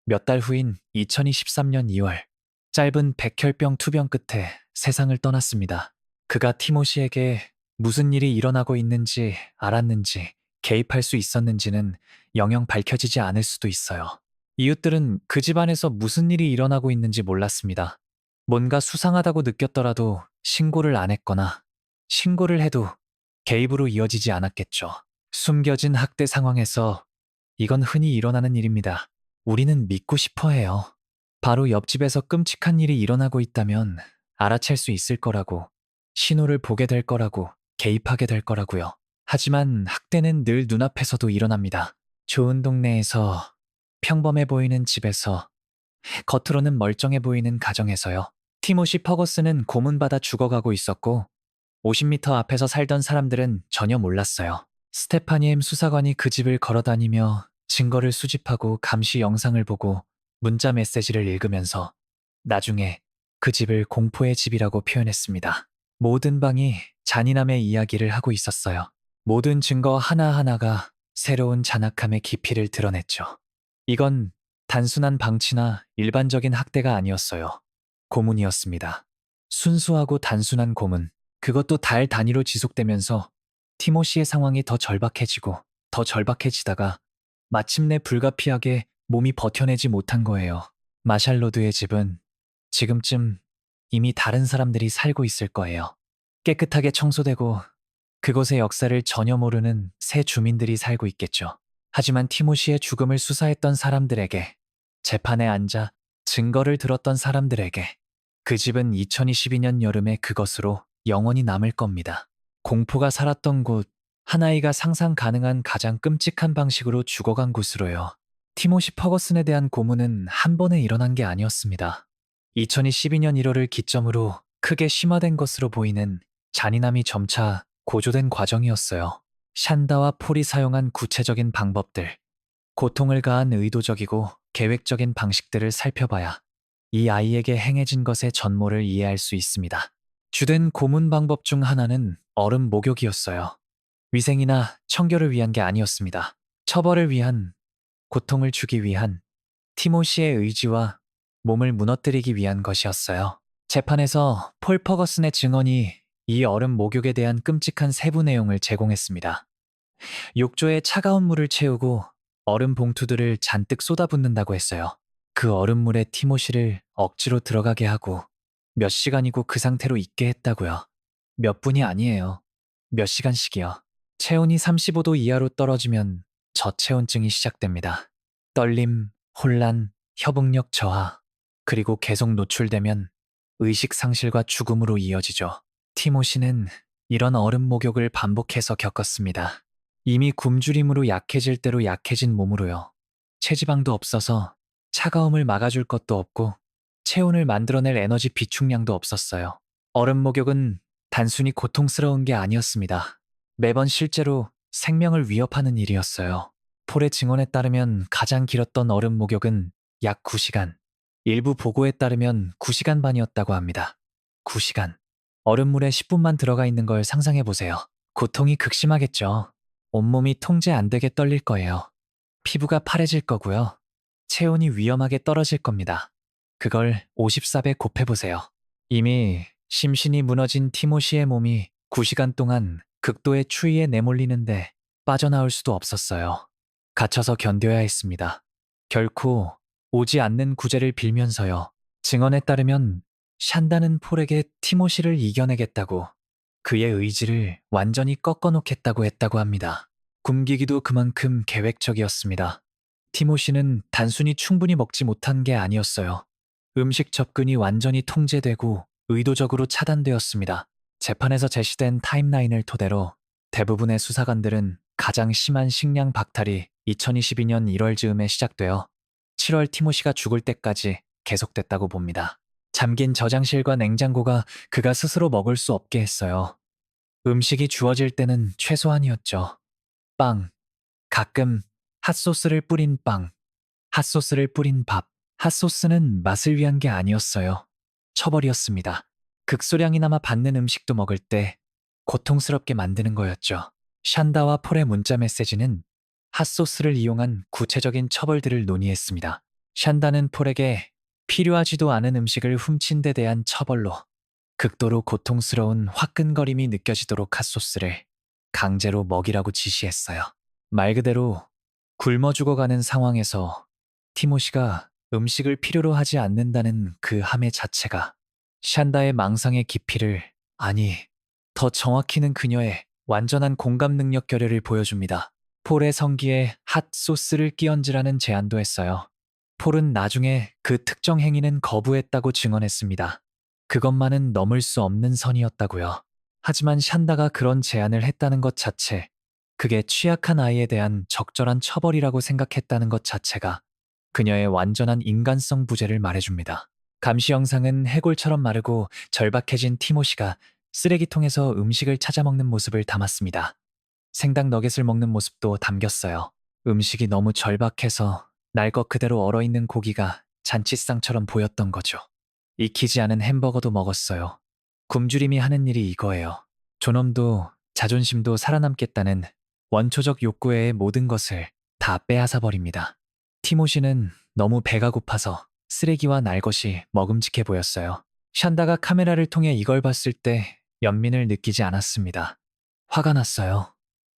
Speaker 1: 몇 달 후인 2023년 2월 짧은 백혈병 투병 끝에 세상을 떠났습니다. 그가 티모시에게 무슨 일이 일어나고 있는지 알았는지 개입할 수 있었는지는 영영 밝혀지지 않을 수도 있어요. 이웃들은 그 집안에서 무슨 일이 일어나고 있는지 몰랐습니다. 뭔가 수상하다고 느꼈더라도 신고를 안 했거나 신고를 해도 개입으로 이어지지 않았겠죠. 숨겨진 학대 상황에서 이건 흔히 일어나는 일입니다. 우리는 믿고 싶어 해요. 바로 옆집에서 끔찍한 일이 일어나고 있다면 알아챌 수 있을 거라고, 신호를 보게 될 거라고, 개입하게 될 거라고요. 하지만 학대는 늘 눈앞에서도 일어납니다. 좋은 동네에서, 평범해 보이는 집에서, 겉으로는 멀쩡해 보이는 가정에서요. 티모시 퍼거스는 고문받아 죽어가고 있었고 50m 앞에서 살던 사람들은 전혀 몰랐어요. 스테파니 엠 수사관이 그 집을 걸어다니며 증거를 수집하고 감시 영상을 보고 문자 메시지를 읽으면서 나중에 그 집을 공포의 집이라고 표현했습니다. 모든 방이 잔인함의 이야기를 하고 있었어요. 모든 증거 하나하나가 새로운 잔악함의 깊이를 드러냈죠. 이건 단순한 방치나 일반적인 학대가 아니었어요. 고문이었습니다. 순수하고 단순한 고문, 그것도 달 단위로 지속되면서 티모시의 상황이 더 절박해지고 더 절박해지다가 마침내 불가피하게 몸이 버텨내지 못한 거예요. 마샬로드의 집은 지금쯤 이미 다른 사람들이 살고 있을 거예요. 깨끗하게 청소되고 그곳의 역사를 전혀 모르는 새 주민들이 살고 있겠죠. 하지만 티모시의 죽음을 수사했던 사람들에게, 재판에 앉아 증거를 들었던 사람들에게 그 집은 2022년 여름에 그것으로 영원히 남을 겁니다. 공포가 살았던 곳, 한 아이가 상상 가능한 가장 끔찍한 방식으로 죽어간 곳으로요. 티모시 퍼거슨에 대한 고문은 한 번에 일어난 게 아니었습니다. 2012년 1월을 기점으로 크게 심화된 것으로 보이는 잔인함이 점차 고조된 과정이었어요. 샨다와 폴이 사용한 구체적인 방법들, 고통을 가한 의도적이고 계획적인 방식들을 살펴봐야 이 아이에게 행해진 것의 전모를 이해할 수 있습니다. 주된 고문 방법 중 하나는 얼음 목욕이었어요. 위생이나 청결을 위한 게 아니었습니다. 처벌을 위한, 고통을 주기 위한, 티모시의 의지와 몸을 무너뜨리기 위한 것이었어요. 재판에서 폴 퍼거슨의 증언이 이 얼음 목욕에 대한 끔찍한 세부 내용을 제공했습니다. 욕조에 차가운 물을 채우고 얼음 봉투들을 잔뜩 쏟아붓는다고 했어요. 그 얼음물에 티모시를 억지로 들어가게 하고 몇 시간이고 그 상태로 있게 했다고요. 몇 분이 아니에요. 몇 시간씩이요. 체온이 35도 이하로 떨어지면 저체온증이 시작됩니다. 떨림, 혼란, 협응력 저하, 그리고 계속 노출되면 의식 상실과 죽음으로 이어지죠. 티모시는 이런 얼음 목욕을 반복해서 겪었습니다. 이미 굶주림으로 약해질 대로 약해진 몸으로요. 체지방도 없어서 차가움을 막아줄 것도 없고 체온을 만들어낼 에너지 비축량도 없었어요. 얼음 목욕은 단순히 고통스러운 게 아니었습니다. 매번 실제로 생명을 위협하는 일이었어요. 폴의 증언에 따르면 가장 길었던 얼음 목욕은 약 9시간, 일부 보고에 따르면 9시간 반이었다고 합니다. 9시간. 얼음물에 10분만 들어가 있는 걸 상상해 보세요. 고통이 극심하겠죠. 온몸이 통제 안 되게 떨릴 거예요. 피부가 파래질 거고요. 체온이 위험하게 떨어질 겁니다. 그걸 54배 곱해보세요. 이미 심신이 무너진 티모시의 몸이 9시간 동안 극도의 추위에 내몰리는데 빠져나올 수도 없었어요. 갇혀서 견뎌야 했습니다. 결코 오지 않는 구제를 빌면서요. 증언에 따르면 샨다는 폴에게 티모시를 이겨내겠다고, 그의 의지를 완전히 꺾어놓겠다고 했다고 합니다. 굶기기도 그만큼 계획적이었습니다. 티모시는 단순히 충분히 먹지 못한 게 아니었어요. 음식 접근이 완전히 통제되고 의도적으로 차단되었습니다. 재판에서 제시된 타임라인을 토대로 대부분의 수사관들은 가장 심한 식량 박탈이 2022년 1월 즈음에 시작되어 7월 티모시가 죽을 때까지 계속됐다고 봅니다. 잠긴 저장실과 냉장고가 그가 스스로 먹을 수 없게 했어요. 음식이 주어질 때는 최소한이었죠. 빵, 가끔 핫소스를 뿌린 빵, 핫소스를 뿌린 밥. 핫소스는 맛을 위한 게 아니었어요. 처벌이었습니다. 극소량이나마 받는 음식도 먹을 때 고통스럽게 만드는 거였죠. 샨다와 폴의 문자 메시지는 핫소스를 이용한 구체적인 처벌들을 논의했습니다. 샨다는 폴에게 필요하지도 않은 음식을 훔친 데 대한 처벌로 극도로 고통스러운 화끈거림이 느껴지도록 핫소스를 강제로 먹이라고 지시했어요. 말 그대로 굶어 죽어가는 상황에서 티모시가 음식을 필요로 하지 않는다는 그 함의 자체가 샨다의 망상의 깊이를, 아니, 더 정확히는 그녀의 완전한 공감 능력 결여를 보여줍니다. 폴의 성기에 핫소스를 끼얹으라는 제안도 했어요. 폴은 나중에 그 특정 행위는 거부했다고 증언했습니다. 그것만은 넘을 수 없는 선이었다고요. 하지만 샨다가 그런 제안을 했다는 것 자체, 그게 취약한 아이에 대한 적절한 처벌이라고 생각했다는 것 자체가 그녀의 완전한 인간성 부재를 말해줍니다. 감시 영상은 해골처럼 마르고 절박해진 티모시가 쓰레기통에서 음식을 찾아 먹는 모습을 담았습니다. 생닭 너겟을 먹는 모습도 담겼어요. 음식이 너무 절박해서 날 것 그대로 얼어있는 고기가 잔치상처럼 보였던 거죠. 익히지 않은 햄버거도 먹었어요. 굶주림이 하는 일이 이거예요. 존엄도 자존심도 살아남겠다는 원초적 욕구의 모든 것을 다 빼앗아버립니다. 티모시는 너무 배가 고파서 쓰레기와 날 것이 먹음직해 보였어요. 샨다가 카메라를 통해 이걸 봤을 때 연민을 느끼지 않았습니다. 화가 났어요.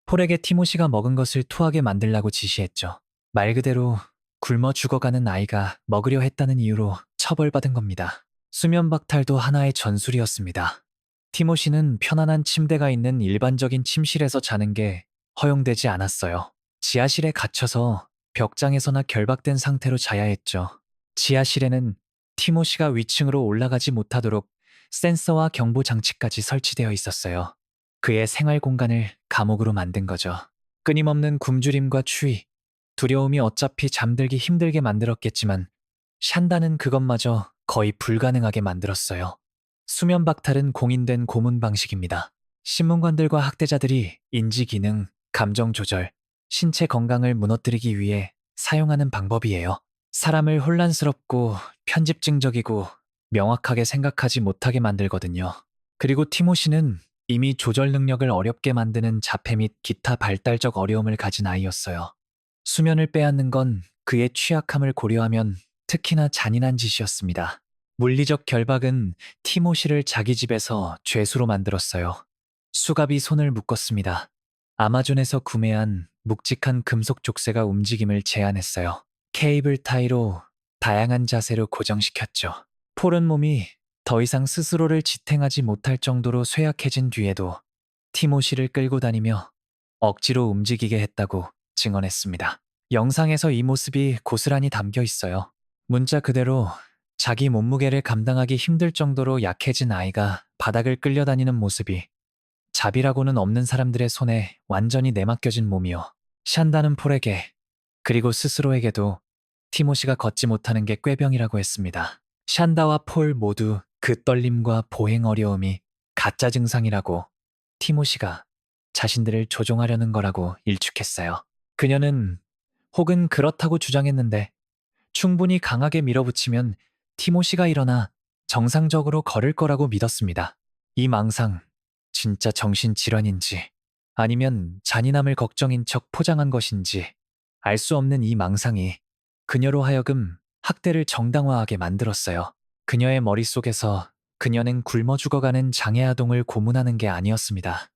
Speaker 1: 폴에게 티모시가 먹은 것을 토하게 만들라고 지시했죠. 말 그대로 굶어 죽어가는 아이가 먹으려 했다는 이유로 처벌받은 겁니다. 수면 박탈도 하나의 전술이었습니다. 티모시는 편안한 침대가 있는 일반적인 침실에서 자는 게 허용되지 않았어요. 지하실에 갇혀서 벽장에서나 결박된 상태로 자야 했죠. 지하실에는 티모시가 위층으로 올라가지 못하도록 센서와 경보 장치까지 설치되어 있었어요. 그의 생활 공간을 감옥으로 만든 거죠. 끊임없는 굶주림과 추위, 두려움이 어차피 잠들기 힘들게 만들었겠지만 샨다는 그것마저 거의 불가능하게 만들었어요. 수면 박탈은 공인된 고문 방식입니다. 신문관들과 학대자들이 인지 기능, 감정 조절, 신체 건강을 무너뜨리기 위해 사용하는 방법이에요. 사람을 혼란스럽고 편집증적이고 명확하게 생각하지 못하게 만들거든요. 그리고 티모시는 이미 조절 능력을 어렵게 만드는 자폐 및 기타 발달적 어려움을 가진 아이였어요. 수면을 빼앗는 건 그의 취약함을 고려하면 특히나 잔인한 짓이었습니다. 물리적 결박은 티모시를 자기 집에서 죄수로 만들었어요. 수갑이 손을 묶었습니다. 아마존에서 구매한 묵직한 금속 족쇄가 움직임을 제한했어요. 케이블 타이로 다양한 자세로 고정시켰죠. 폴은 몸이 더 이상 스스로를 지탱하지 못할 정도로 쇠약해진 뒤에도 티모시를 끌고 다니며 억지로 움직이게 했다고 증언했습니다. 영상에서 이 모습이 고스란히 담겨 있어요. 문자 그대로 자기 몸무게를 감당하기 힘들 정도로 약해진 아이가 바닥을 끌려다니는 모습이 자비라고는 없는 사람들의 손에 완전히 내맡겨진 몸이요. 샨다는 폴에게 그리고 스스로에게도 티모시가 걷지 못하는 게 꾀병이라고 했습니다. 샨다와 폴 모두 그 떨림과 보행 어려움이 가짜 증상이라고 티모시가 자신들을 조종하려는 거라고 일축했어요. 그녀는 혹은 그렇다고 주장했는데 충분히 강하게 밀어붙이면 티모시가 일어나 정상적으로 걸을 거라고 믿었습니다. 이 망상, 진짜 정신질환인지 아니면 잔인함을 걱정인 척 포장한 것인지 알 수 없는 이 망상이 그녀로 하여금 학대를 정당화하게 만들었어요. 그녀의 머릿속에서 그녀는 굶어 죽어가는 장애아동을 고문하는 게 아니었습니다.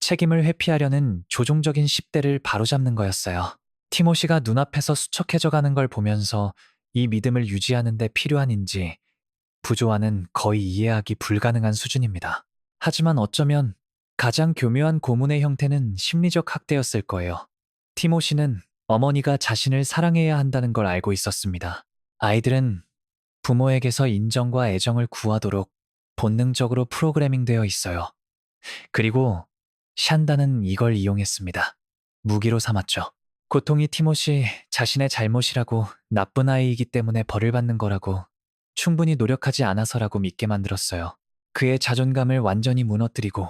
Speaker 1: 책임을 회피하려는 조종적인 10대를 바로잡는 거였어요. 티모시가 눈앞에서 수척해져 가는 걸 보면서 이 믿음을 유지하는 데 필요한인지 부조화는 거의 이해하기 불가능한 수준입니다. 하지만 어쩌면 가장 교묘한 고문의 형태는 심리적 학대였을 거예요. 티모시는 어머니가 자신을 사랑해야 한다는 걸 알고 있었습니다. 아이들은 부모에게서 인정과 애정을 구하도록 본능적으로 프로그래밍 되어 있어요. 그리고 샨다는 이걸 이용했습니다. 무기로 삼았죠. 고통이 티모시 자신의 잘못이라고 나쁜 아이이기 때문에 벌을 받는 거라고 충분히 노력하지 않아서라고 믿게 만들었어요. 그의 자존감을 완전히 무너뜨리고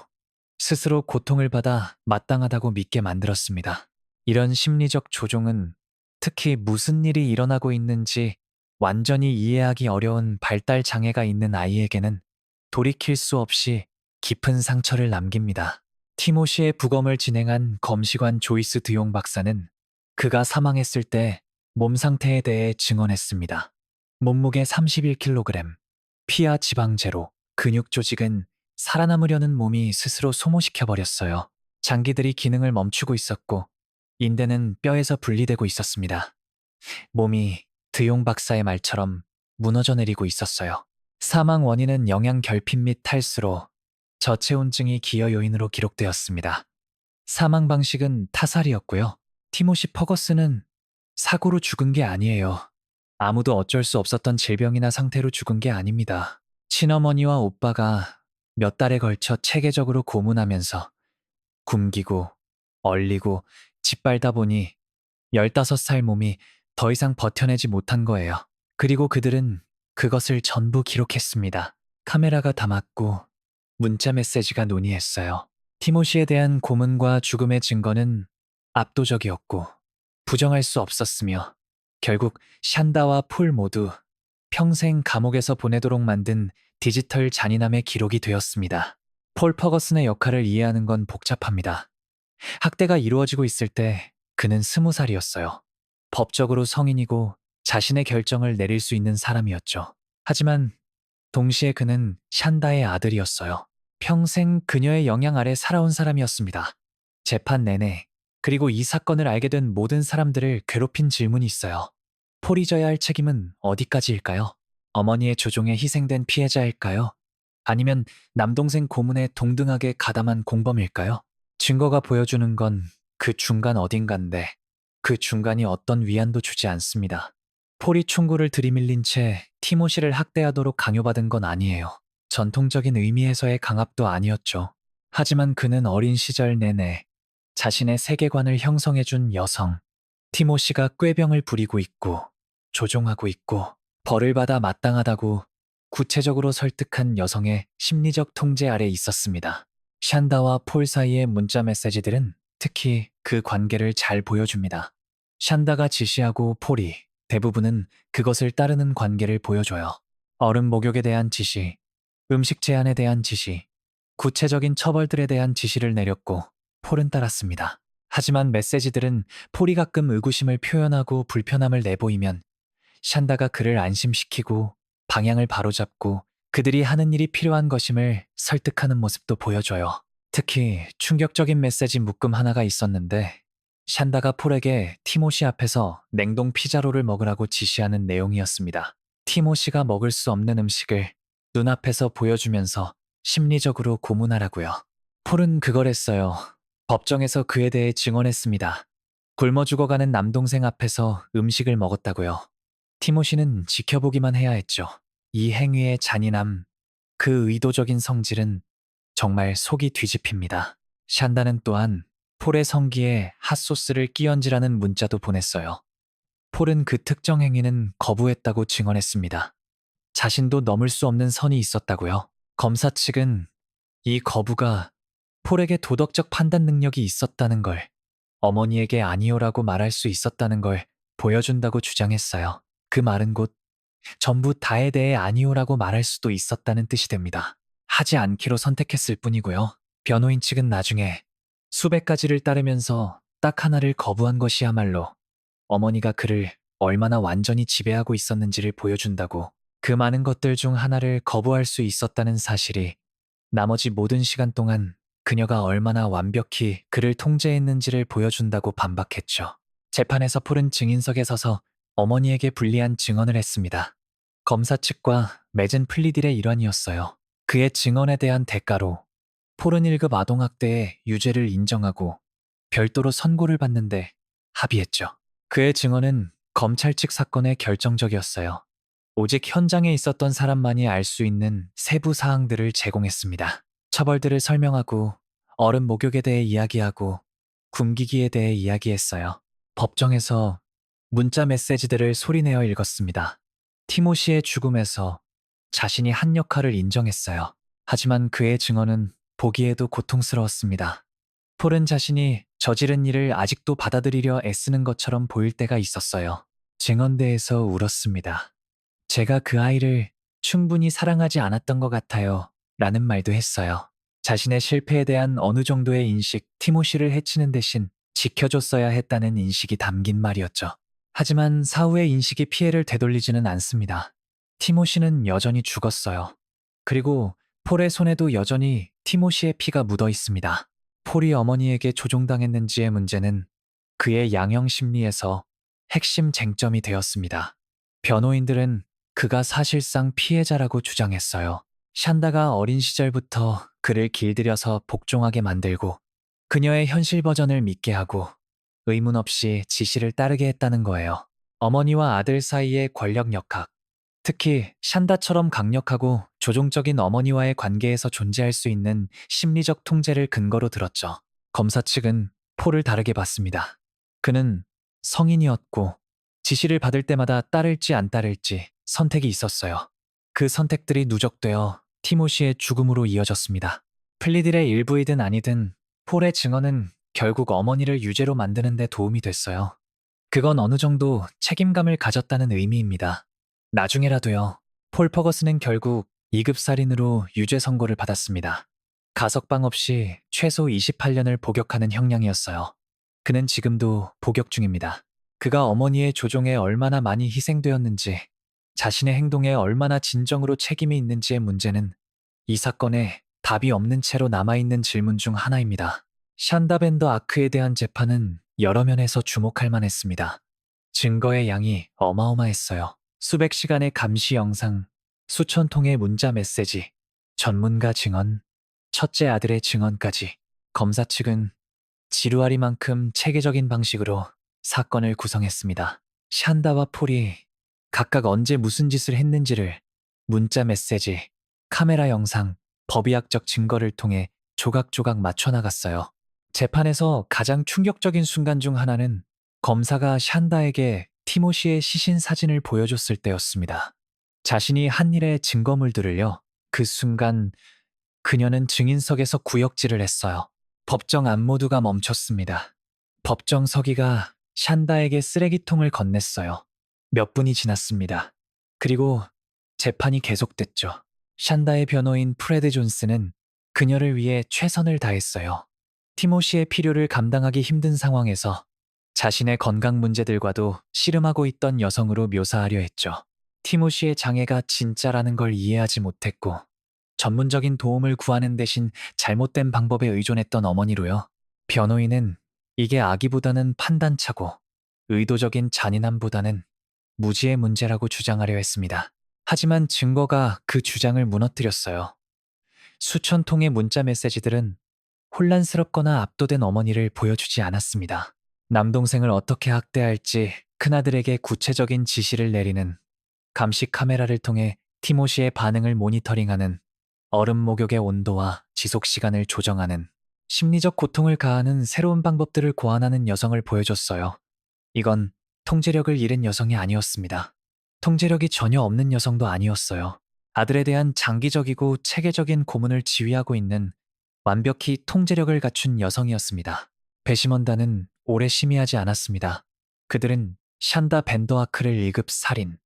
Speaker 1: 스스로 고통을 받아 마땅하다고 믿게 만들었습니다. 이런 심리적 조종은 특히 무슨 일이 일어나고 있는지 완전히 이해하기 어려운 발달 장애가 있는 아이에게는 돌이킬 수 없이 깊은 상처를 남깁니다. 티모시의 부검을 진행한 검시관 조이스 드용 박사는 그가 사망했을 때 몸 상태에 대해 증언했습니다. 몸무게 31kg, 피하 지방 제로, 근육 조직은 살아남으려는 몸이 스스로 소모시켜버렸어요. 장기들이 기능을 멈추고 있었고 인대는 뼈에서 분리되고 있었습니다. 몸이 드용 박사의 말처럼 무너져 내리고 있었어요. 사망 원인은 영양 결핍 및 탈수로 저체온증이 기여 요인으로 기록되었습니다. 사망 방식은 타살이었고요. 티모시 퍼거스는 사고로 죽은 게 아니에요. 아무도 어쩔 수 없었던 질병이나 상태로 죽은 게 아닙니다. 친어머니와 오빠가 몇 달에 걸쳐 체계적으로 고문하면서 굶기고 얼리고 짓밟다 보니 15살 몸이 더 이상 버텨내지 못한 거예요. 그리고 그들은 그것을 전부 기록했습니다. 카메라가 담았고 문자 메시지가 논의했어요. 티모시에 대한 고문과 죽음의 증거는 압도적이었고 부정할 수 없었으며 결국 샨다와 폴 모두 평생 감옥에서 보내도록 만든 디지털 잔인함의 기록이 되었습니다. 폴 퍼거슨의 역할을 이해하는 건 복잡합니다. 학대가 이루어지고 있을 때 그는 20살이었어요. 법적으로 성인이고 자신의 결정을 내릴 수 있는 사람이었죠. 하지만 동시에 그는 샨다의 아들이었어요. 평생 그녀의 영향 아래 살아온 사람이었습니다. 재판 내내, 그리고 이 사건을 알게 된 모든 사람들을 괴롭힌 질문이 있어요. 폴이 져야 할 책임은 어디까지일까요? 어머니의 조종에 희생된 피해자일까요? 아니면 남동생 고문에 동등하게 가담한 공범일까요? 증거가 보여주는 건 그 중간 어딘가인데 그 중간이 어떤 위안도 주지 않습니다. 폴이 총구를 들이밀린 채 티모시를 학대하도록 강요받은 건 아니에요. 전통적인 의미에서의 강압도 아니었죠. 하지만 그는 어린 시절 내내 자신의 세계관을 형성해준 여성, 티모시가 꾀병을 부리고 있고 조종하고 있고 벌을 받아 마땅하다고 구체적으로 설득한 여성의 심리적 통제 아래 있었습니다. 샨다와 폴 사이의 문자 메시지들은 특히 그 관계를 잘 보여줍니다. 샨다가 지시하고 폴이 대부분은 그것을 따르는 관계를 보여줘요. 어른 목욕에 대한 지시, 음식 제한에 대한 지시, 구체적인 처벌들에 대한 지시를 내렸고 폴은 따랐습니다. 하지만 메시지들은 폴이 가끔 의구심을 표현하고 불편함을 내보이면 샨다가 그를 안심시키고 방향을 바로잡고 그들이 하는 일이 필요한 것임을 설득하는 모습도 보여줘요. 특히 충격적인 메시지 묶음 하나가 있었는데 샨다가 폴에게 티모시 앞에서 냉동 피자로를 먹으라고 지시하는 내용이었습니다. 티모시가 먹을 수 없는 음식을 눈앞에서 보여주면서 심리적으로 고문하라고요. 폴은 그걸 했어요. 법정에서 그에 대해 증언했습니다. 굶어 죽어가는 남동생 앞에서 음식을 먹었다고요. 티모시는 지켜보기만 해야 했죠. 이 행위의 잔인함, 그 의도적인 성질은 정말 속이 뒤집힙니다. 샨다는 또한 폴의 성기에 핫소스를 끼얹으라는 문자도 보냈어요. 폴은 그 특정 행위는 거부했다고 증언했습니다. 자신도 넘을 수 없는 선이 있었다고요. 검사 측은 이 거부가 폴에게 도덕적 판단 능력이 있었다는 걸, 어머니에게 아니오라고 말할 수 있었다는 걸 보여준다고 주장했어요. 그 말은 곧 전부 다에 대해 아니오라고 말할 수도 있었다는 뜻이 됩니다. 하지 않기로 선택했을 뿐이고요. 변호인 측은 나중에 수백 가지를 따르면서 딱 하나를 거부한 것이야말로 어머니가 그를 얼마나 완전히 지배하고 있었는지를 보여준다고, 그 많은 것들 중 하나를 거부할 수 있었다는 사실이 나머지 모든 시간 동안 그녀가 얼마나 완벽히 그를 통제했는지를 보여준다고 반박했죠. 재판에서 폴은 증인석에 서서 어머니에게 불리한 증언을 했습니다. 검사 측과 맺은 플리딜의 일환이었어요. 그의 증언에 대한 대가로 폴은 1급 아동학대의 유죄를 인정하고 별도로 선고를 받는데 합의했죠. 그의 증언은 검찰 측 사건에 결정적이었어요. 오직 현장에 있었던 사람만이 알 수 있는 세부 사항들을 제공했습니다. 처벌들을 설명하고 어른 목욕에 대해 이야기하고 굶기기에 대해 이야기했어요. 법정에서 문자 메시지들을 소리내어 읽었습니다. 티모시의 죽음에서 자신이 한 역할을 인정했어요. 하지만 그의 증언은 보기에도 고통스러웠습니다. 폴은 자신이 저지른 일을 아직도 받아들이려 애쓰는 것처럼 보일 때가 있었어요. 증언대에서 울었습니다. 제가 그 아이를 충분히 사랑하지 않았던 것 같아요. 라는 말도 했어요. 자신의 실패에 대한 어느 정도의 인식, 티모시를 해치는 대신 지켜줬어야 했다는 인식이 담긴 말이었죠. 하지만 사후의 인식이 피해를 되돌리지는 않습니다. 티모시는 여전히 죽었어요. 그리고 폴의 손에도 여전히 티모시의 피가 묻어 있습니다. 폴이 어머니에게 조종당했는지의 문제는 그의 양형 심리에서 핵심 쟁점이 되었습니다. 변호인들은 그가 사실상 피해자라고 주장했어요. 샨다가 어린 시절부터 그를 길들여서 복종하게 만들고 그녀의 현실 버전을 믿게 하고 의문 없이 지시를 따르게 했다는 거예요. 어머니와 아들 사이의 권력 역학, 특히 샨다처럼 강력하고 조종적인 어머니와의 관계에서 존재할 수 있는 심리적 통제를 근거로 들었죠. 검사 측은 폴을 다르게 봤습니다. 그는 성인이었고 지시를 받을 때마다 따를지 안 따를지 선택이 있었어요. 그 선택들이 누적되어 티모시의 죽음으로 이어졌습니다. 플리딜의 일부이든 아니든 폴의 증언은 결국 어머니를 유죄로 만드는 데 도움이 됐어요. 그건 어느 정도 책임감을 가졌다는 의미입니다. 나중에라도요. 폴 퍼거슨은 결국 2급 살인으로 유죄 선고를 받았습니다. 가석방 없이 최소 28년을 복역하는 형량이었어요. 그는 지금도 복역 중입니다. 그가 어머니의 조종에 얼마나 많이 희생되었는지, 자신의 행동에 얼마나 진정으로 책임이 있는지의 문제는 이 사건의 답이 없는 채로 남아있는 질문 중 하나입니다. 샨다 밴더 아크에 대한 재판은 여러 면에서 주목할 만했습니다. 증거의 양이 어마어마했어요. 수백 시간의 감시 영상, 수천 통의 문자 메시지, 전문가 증언, 첫째 아들의 증언까지. 검사 측은 지루하리만큼 체계적인 방식으로 사건을 구성했습니다. 샨다와 폴이 각각 언제 무슨 짓을 했는지를 문자 메시지, 카메라 영상, 법의학적 증거를 통해 조각조각 맞춰나갔어요. 재판에서 가장 충격적인 순간 중 하나는 검사가 샨다에게 티모시의 시신 사진을 보여줬을 때였습니다. 자신이 한 일의 증거물들을요. 그 순간 그녀는 증인석에서 구역질을 했어요. 법정 안모두가 멈췄습니다. 법정 서기가 샨다에게 쓰레기통을 건넸어요. 몇 분이 지났습니다. 그리고 재판이 계속됐죠. 샨다의 변호인 프레드 존스는 그녀를 위해 최선을 다했어요. 티모시의 필요를 감당하기 힘든 상황에서 자신의 건강 문제들과도 씨름하고 있던 여성으로 묘사하려 했죠. 티모시의 장애가 진짜라는 걸 이해하지 못했고 전문적인 도움을 구하는 대신 잘못된 방법에 의존했던 어머니로요. 변호인은 이게 악의보다는 판단차고 의도적인 잔인함보다는 무지의 문제라고 주장하려 했습니다. 하지만 증거가 그 주장을 무너뜨렸어요. 수천 통의 문자 메시지들은 혼란스럽거나 압도된 어머니를 보여주지 않았습니다. 남동생을 어떻게 학대할지 큰아들에게 구체적인 지시를 내리는 감시 카메라를 통해 티모시의 반응을 모니터링하는 얼음 목욕의 온도와 지속 시간을 조정하는 심리적 고통을 가하는 새로운 방법들을 고안하는 여성을 보여줬어요. 이건 통제력을 잃은 여성이 아니었습니다. 통제력이 전혀 없는 여성도 아니었어요. 아들에 대한 장기적이고 체계적인 고문을 지휘하고 있는 완벽히 통제력을 갖춘 여성이었습니다. 배심원단은 오래 심의하지 않았습니다. 그들은 샨다 밴더아크를 1급 살인,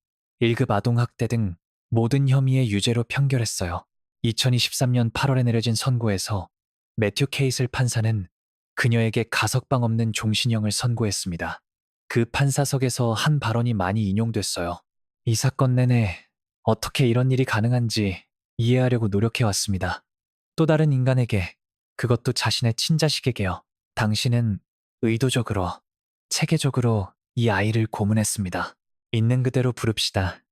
Speaker 1: 1급 아동학대 등 모든 혐의의 유죄로 판결했어요. 2023년 8월에 내려진 선고에서 매튜 케이슬 판사는 그녀에게 가석방 없는 종신형을 선고했습니다. 그 판사석에서 한 발언이 많이 인용됐어요. 이 사건 내내 어떻게 이런 일이 가능한지 이해하려고 노력해왔습니다. 또 다른 인간에게, 그것도 자신의 친자식에게요. 당신은 의도적으로, 체계적으로 이 아이를 고문했습니다. 있는 그대로 부릅시다.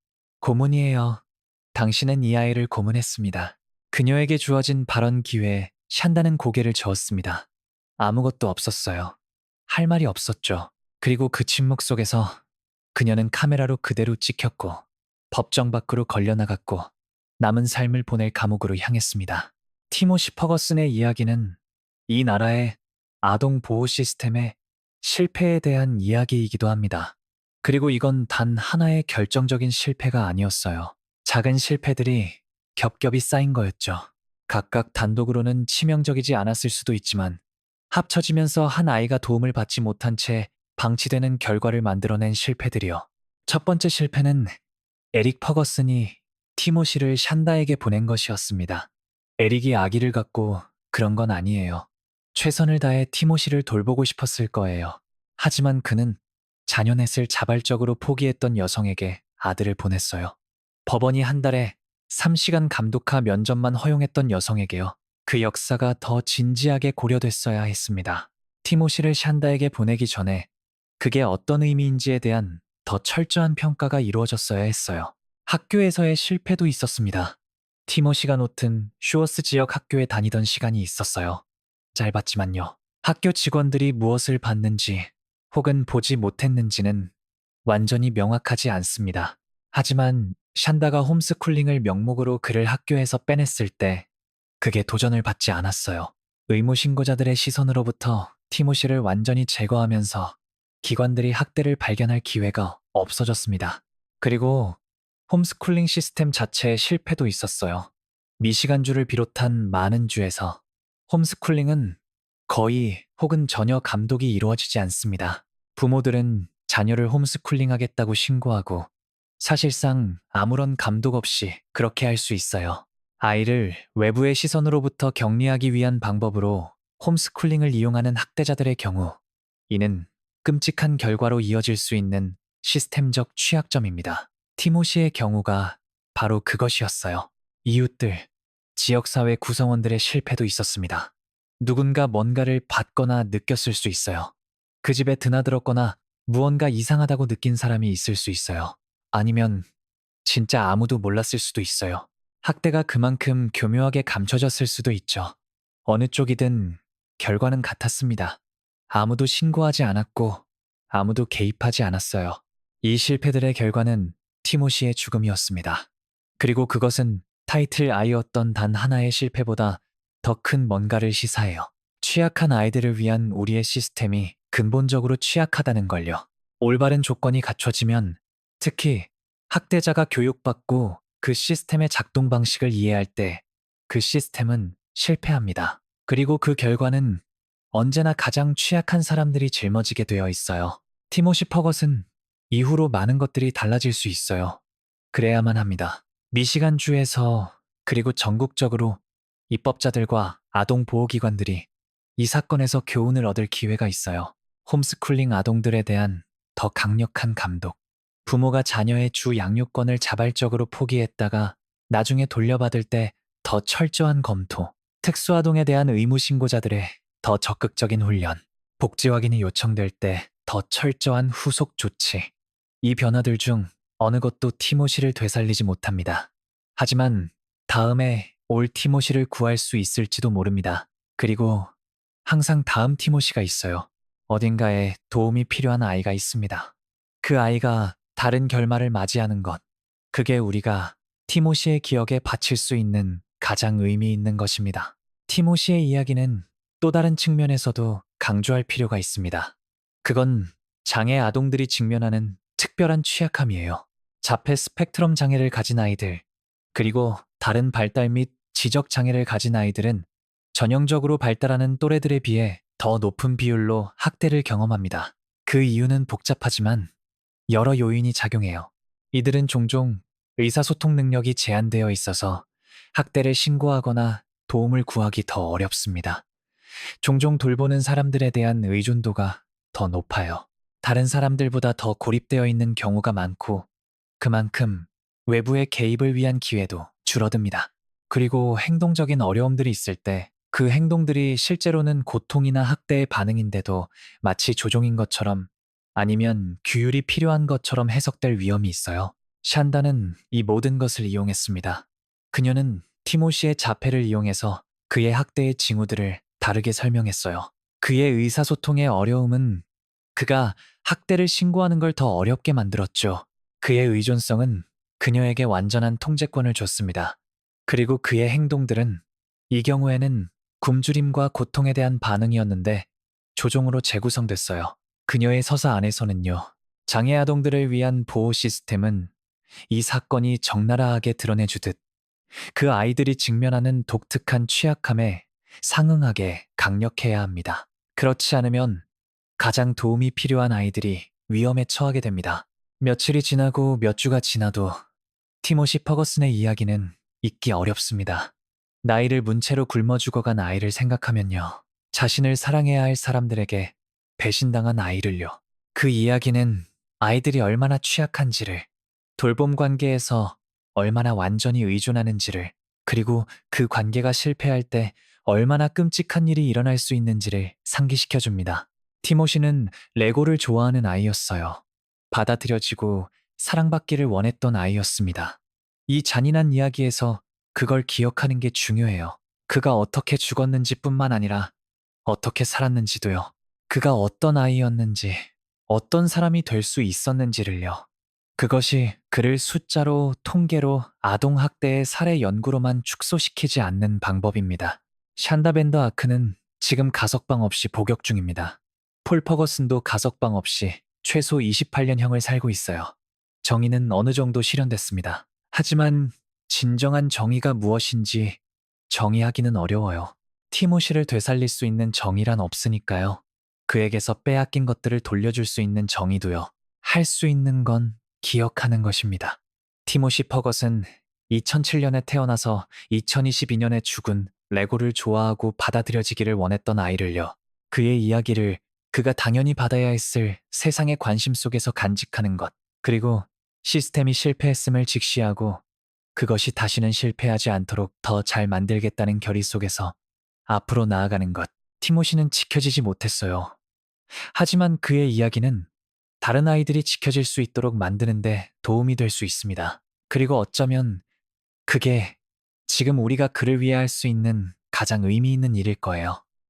Speaker 1: 고문이에요. 당신은 이 아이를 고문했습니다. 그녀에게 주어진 발언 기회에 샨다는 고개를 저었습니다. 아무것도 없었어요. 할 말이 없었죠. 그리고 그 침묵 속에서 그녀는 카메라로 그대로 찍혔고 법정 밖으로 걸려나갔고 남은 삶을 보낼 감옥으로 향했습니다. 티모시 퍼거슨의 이야기는 이 나라의 아동 보호 시스템의 실패에 대한 이야기이기도 합니다. 그리고 이건 단 하나의 결정적인 실패가 아니었어요. 작은 실패들이 겹겹이 쌓인 거였죠. 각각 단독으로는 치명적이지 않았을 수도 있지만 합쳐지면서 한 아이가 도움을 받지 못한 채 방치되는 결과를 만들어낸 실패들이요. 첫 번째 실패는 에릭 퍼거슨이 티모시를 샨다에게 보낸 것이었습니다. 에릭이 아기를 갖고 그런 건 아니에요. 최선을 다해 티모시를 돌보고 싶었을 거예요. 하지만 그는 자녀넷을 자발적으로 포기했던 여성에게 아들을 보냈어요. 법원이 한 달에 3시간 감독하 면접만 허용했던 여성에게요. 그 역사가 더 진지하게 고려됐어야 했습니다. 티모시를 샨다에게 보내기 전에 그게 어떤 의미인지에 대한 더 철저한 평가가 이루어졌어야 했어요. 학교에서의 실패도 있었습니다. 티모시가 놓튼 슈어스 지역 학교에 다니던 시간이 있었어요. 짧았지만요. 학교 직원들이 무엇을 봤는지 혹은 보지 못했는지는 완전히 명확하지 않습니다. 하지만 샨다가 홈스쿨링을 명목으로 그를 학교에서 빼냈을 때 그게 도전을 받지 않았어요. 의무신고자들의 시선으로부터 티모시를 완전히 제거하면서 기관들이 학대를 발견할 기회가 없어졌습니다. 그리고 홈스쿨링 시스템 자체의 실패도 있었어요. 미시간주를 비롯한 많은 주에서 홈스쿨링은 거의 혹은 전혀 감독이 이루어지지 않습니다. 부모들은 자녀를 홈스쿨링 하겠다고 신고하고 사실상 아무런 감독 없이 그렇게 할 수 있어요. 아이를 외부의 시선으로부터 격리하기 위한 방법으로 홈스쿨링을 이용하는 학대자들의 경우 이는 끔찍한 결과로 이어질 수 있는 시스템적 취약점입니다. 티모시의 경우가 바로 그것이었어요. 이웃들, 지역사회 구성원들의 실패도 있었습니다. 누군가 뭔가를 봤거나 느꼈을 수 있어요. 그 집에 드나들었거나 무언가 이상하다고 느낀 사람이 있을 수 있어요. 아니면 진짜 아무도 몰랐을 수도 있어요. 학대가 그만큼 교묘하게 감춰졌을 수도 있죠. 어느 쪽이든 결과는 같았습니다. 아무도 신고하지 않았고 아무도 개입하지 않았어요. 이 실패들의 결과는 티모시의 죽음이었습니다. 그리고 그것은 타이틀 아이였던 단 하나의 실패보다 더 큰 뭔가를 시사해요. 취약한 아이들을 위한 우리의 시스템이 근본적으로 취약하다는 걸요. 올바른 조건이 갖춰지면, 특히 학대자가 교육받고 그 시스템의 작동 방식을 이해할 때 그 시스템은 실패합니다. 그리고 그 결과는 언제나 가장 취약한 사람들이 짊어지게 되어 있어요. 티모시 퍼것은 이후로 많은 것들이 달라질 수 있어요. 그래야만 합니다. 미시간주에서 그리고 전국적으로 입법자들과 아동보호기관들이 이 사건에서 교훈을 얻을 기회가 있어요. 홈스쿨링 아동들에 대한 더 강력한 감독. 부모가 자녀의 주 양육권을 자발적으로 포기했다가 나중에 돌려받을 때 더 철저한 검토. 특수아동에 대한 의무신고자들의 더 적극적인 훈련. 복지 확인이 요청될 때 더 철저한 후속 조치. 이 변화들 중 어느 것도 티모시를 되살리지 못합니다. 하지만 다음에 올 티모시를 구할 수 있을지도 모릅니다. 그리고 항상 다음 티모시가 있어요. 어딘가에 도움이 필요한 아이가 있습니다. 그 아이가 다른 결말을 맞이하는 것. 그게 우리가 티모시의 기억에 바칠 수 있는 가장 의미 있는 것입니다. 티모시의 이야기는 또 다른 측면에서도 강조할 필요가 있습니다. 그건 장애 아동들이 직면하는 특별한 취약함이에요. 자폐 스펙트럼 장애를 가진 아이들, 그리고 다른 발달 및 지적 장애를 가진 아이들은 전형적으로 발달하는 또래들에 비해 더 높은 비율로 학대를 경험합니다. 그 이유는 복잡하지만 여러 요인이 작용해요. 이들은 종종 의사소통 능력이 제한되어 있어서 학대를 신고하거나 도움을 구하기 더 어렵습니다. 종종 돌보는 사람들에 대한 의존도가 더 높아요. 다른 사람들보다 더 고립되어 있는 경우가 많고 그만큼 외부의 개입을 위한 기회도 줄어듭니다. 그리고 행동적인 어려움들이 있을 때 그 행동들이 실제로는 고통이나 학대의 반응인데도 마치 조종인 것처럼 아니면 규율이 필요한 것처럼 해석될 위험이 있어요. 샨다는 이 모든 것을 이용했습니다. 그녀는 티모시의 자폐를 이용해서 그의 학대의 징후들을 다르게 설명했어요. 그의 의사소통의 어려움은 그가 학대를 신고하는 걸 더 어렵게 만들었죠. 그의 의존성은 그녀에게 완전한 통제권을 줬습니다. 그리고 그의 행동들은 이 경우에는 굶주림과 고통에 대한 반응이었는데 조종으로 재구성됐어요. 그녀의 서사 안에서는요. 장애 아동들을 위한 보호 시스템은 이 사건이 적나라하게 드러내주듯 그 아이들이 직면하는 독특한 취약함에 상응하게 강력해야 합니다. 그렇지 않으면 가장 도움이 필요한 아이들이 위험에 처하게 됩니다. 며칠이 지나고 몇 주가 지나도 티모시 퍼거슨의 이야기는 잊기 어렵습니다. 나이를 문체로 굶어 죽어간 아이를 생각하면요. 자신을 사랑해야 할 사람들에게 배신당한 아이를요. 그 이야기는 아이들이 얼마나 취약한지를, 돌봄 관계에서 얼마나 완전히 의존하는지를, 그리고 그 관계가 실패할 때 얼마나 끔찍한 일이 일어날 수 있는지를 상기시켜 줍니다. 티모시는 레고를 좋아하는 아이였어요. 받아들여지고 사랑받기를 원했던 아이였습니다. 이 잔인한 이야기에서 그걸 기억하는 게 중요해요. 그가 어떻게 죽었는지 뿐만 아니라 어떻게 살았는지도요. 그가 어떤 아이였는지, 어떤 사람이 될 수 있었는지를요. 그것이 그를 숫자로, 통계로, 아동학대의 사례 연구로만 축소시키지 않는 방법입니다. 샨다 밴더 아크는 지금 가석방 없이 복역 중입니다. 폴 퍼거슨도 가석방 없이 최소 28년형을 살고 있어요. 정의는 어느 정도 실현됐습니다. 하지만 진정한 정의가 무엇인지 정의하기는 어려워요. 티모시를 되살릴 수 있는 정의란 없으니까요. 그에게서 빼앗긴 것들을 돌려줄 수 있는 정의도요. 할 수 있는 건 기억하는 것입니다. 티모시 퍼것은 2007년에 태어나서 2022년에 죽은 레고를 좋아하고 받아들여지기를 원했던 아이를요. 그의 이야기를 그가 당연히 받아야 했을 세상의 관심 속에서 간직하는 것, 그리고 시스템이 실패했음을 직시하고 그것이 다시는 실패하지 않도록 더 잘 만들겠다는 결의 속에서 앞으로 나아가는 것. 티모시는 지켜지지 못했어요. 하지만 그의 이야기는 다른 아이들이 지켜질 수 있도록 만드는데 도움이 될 수 있습니다. 그리고 어쩌면 그게 지금 우리가 그를 위해 할 수 있는 가장 의미 있는 일일 거예요.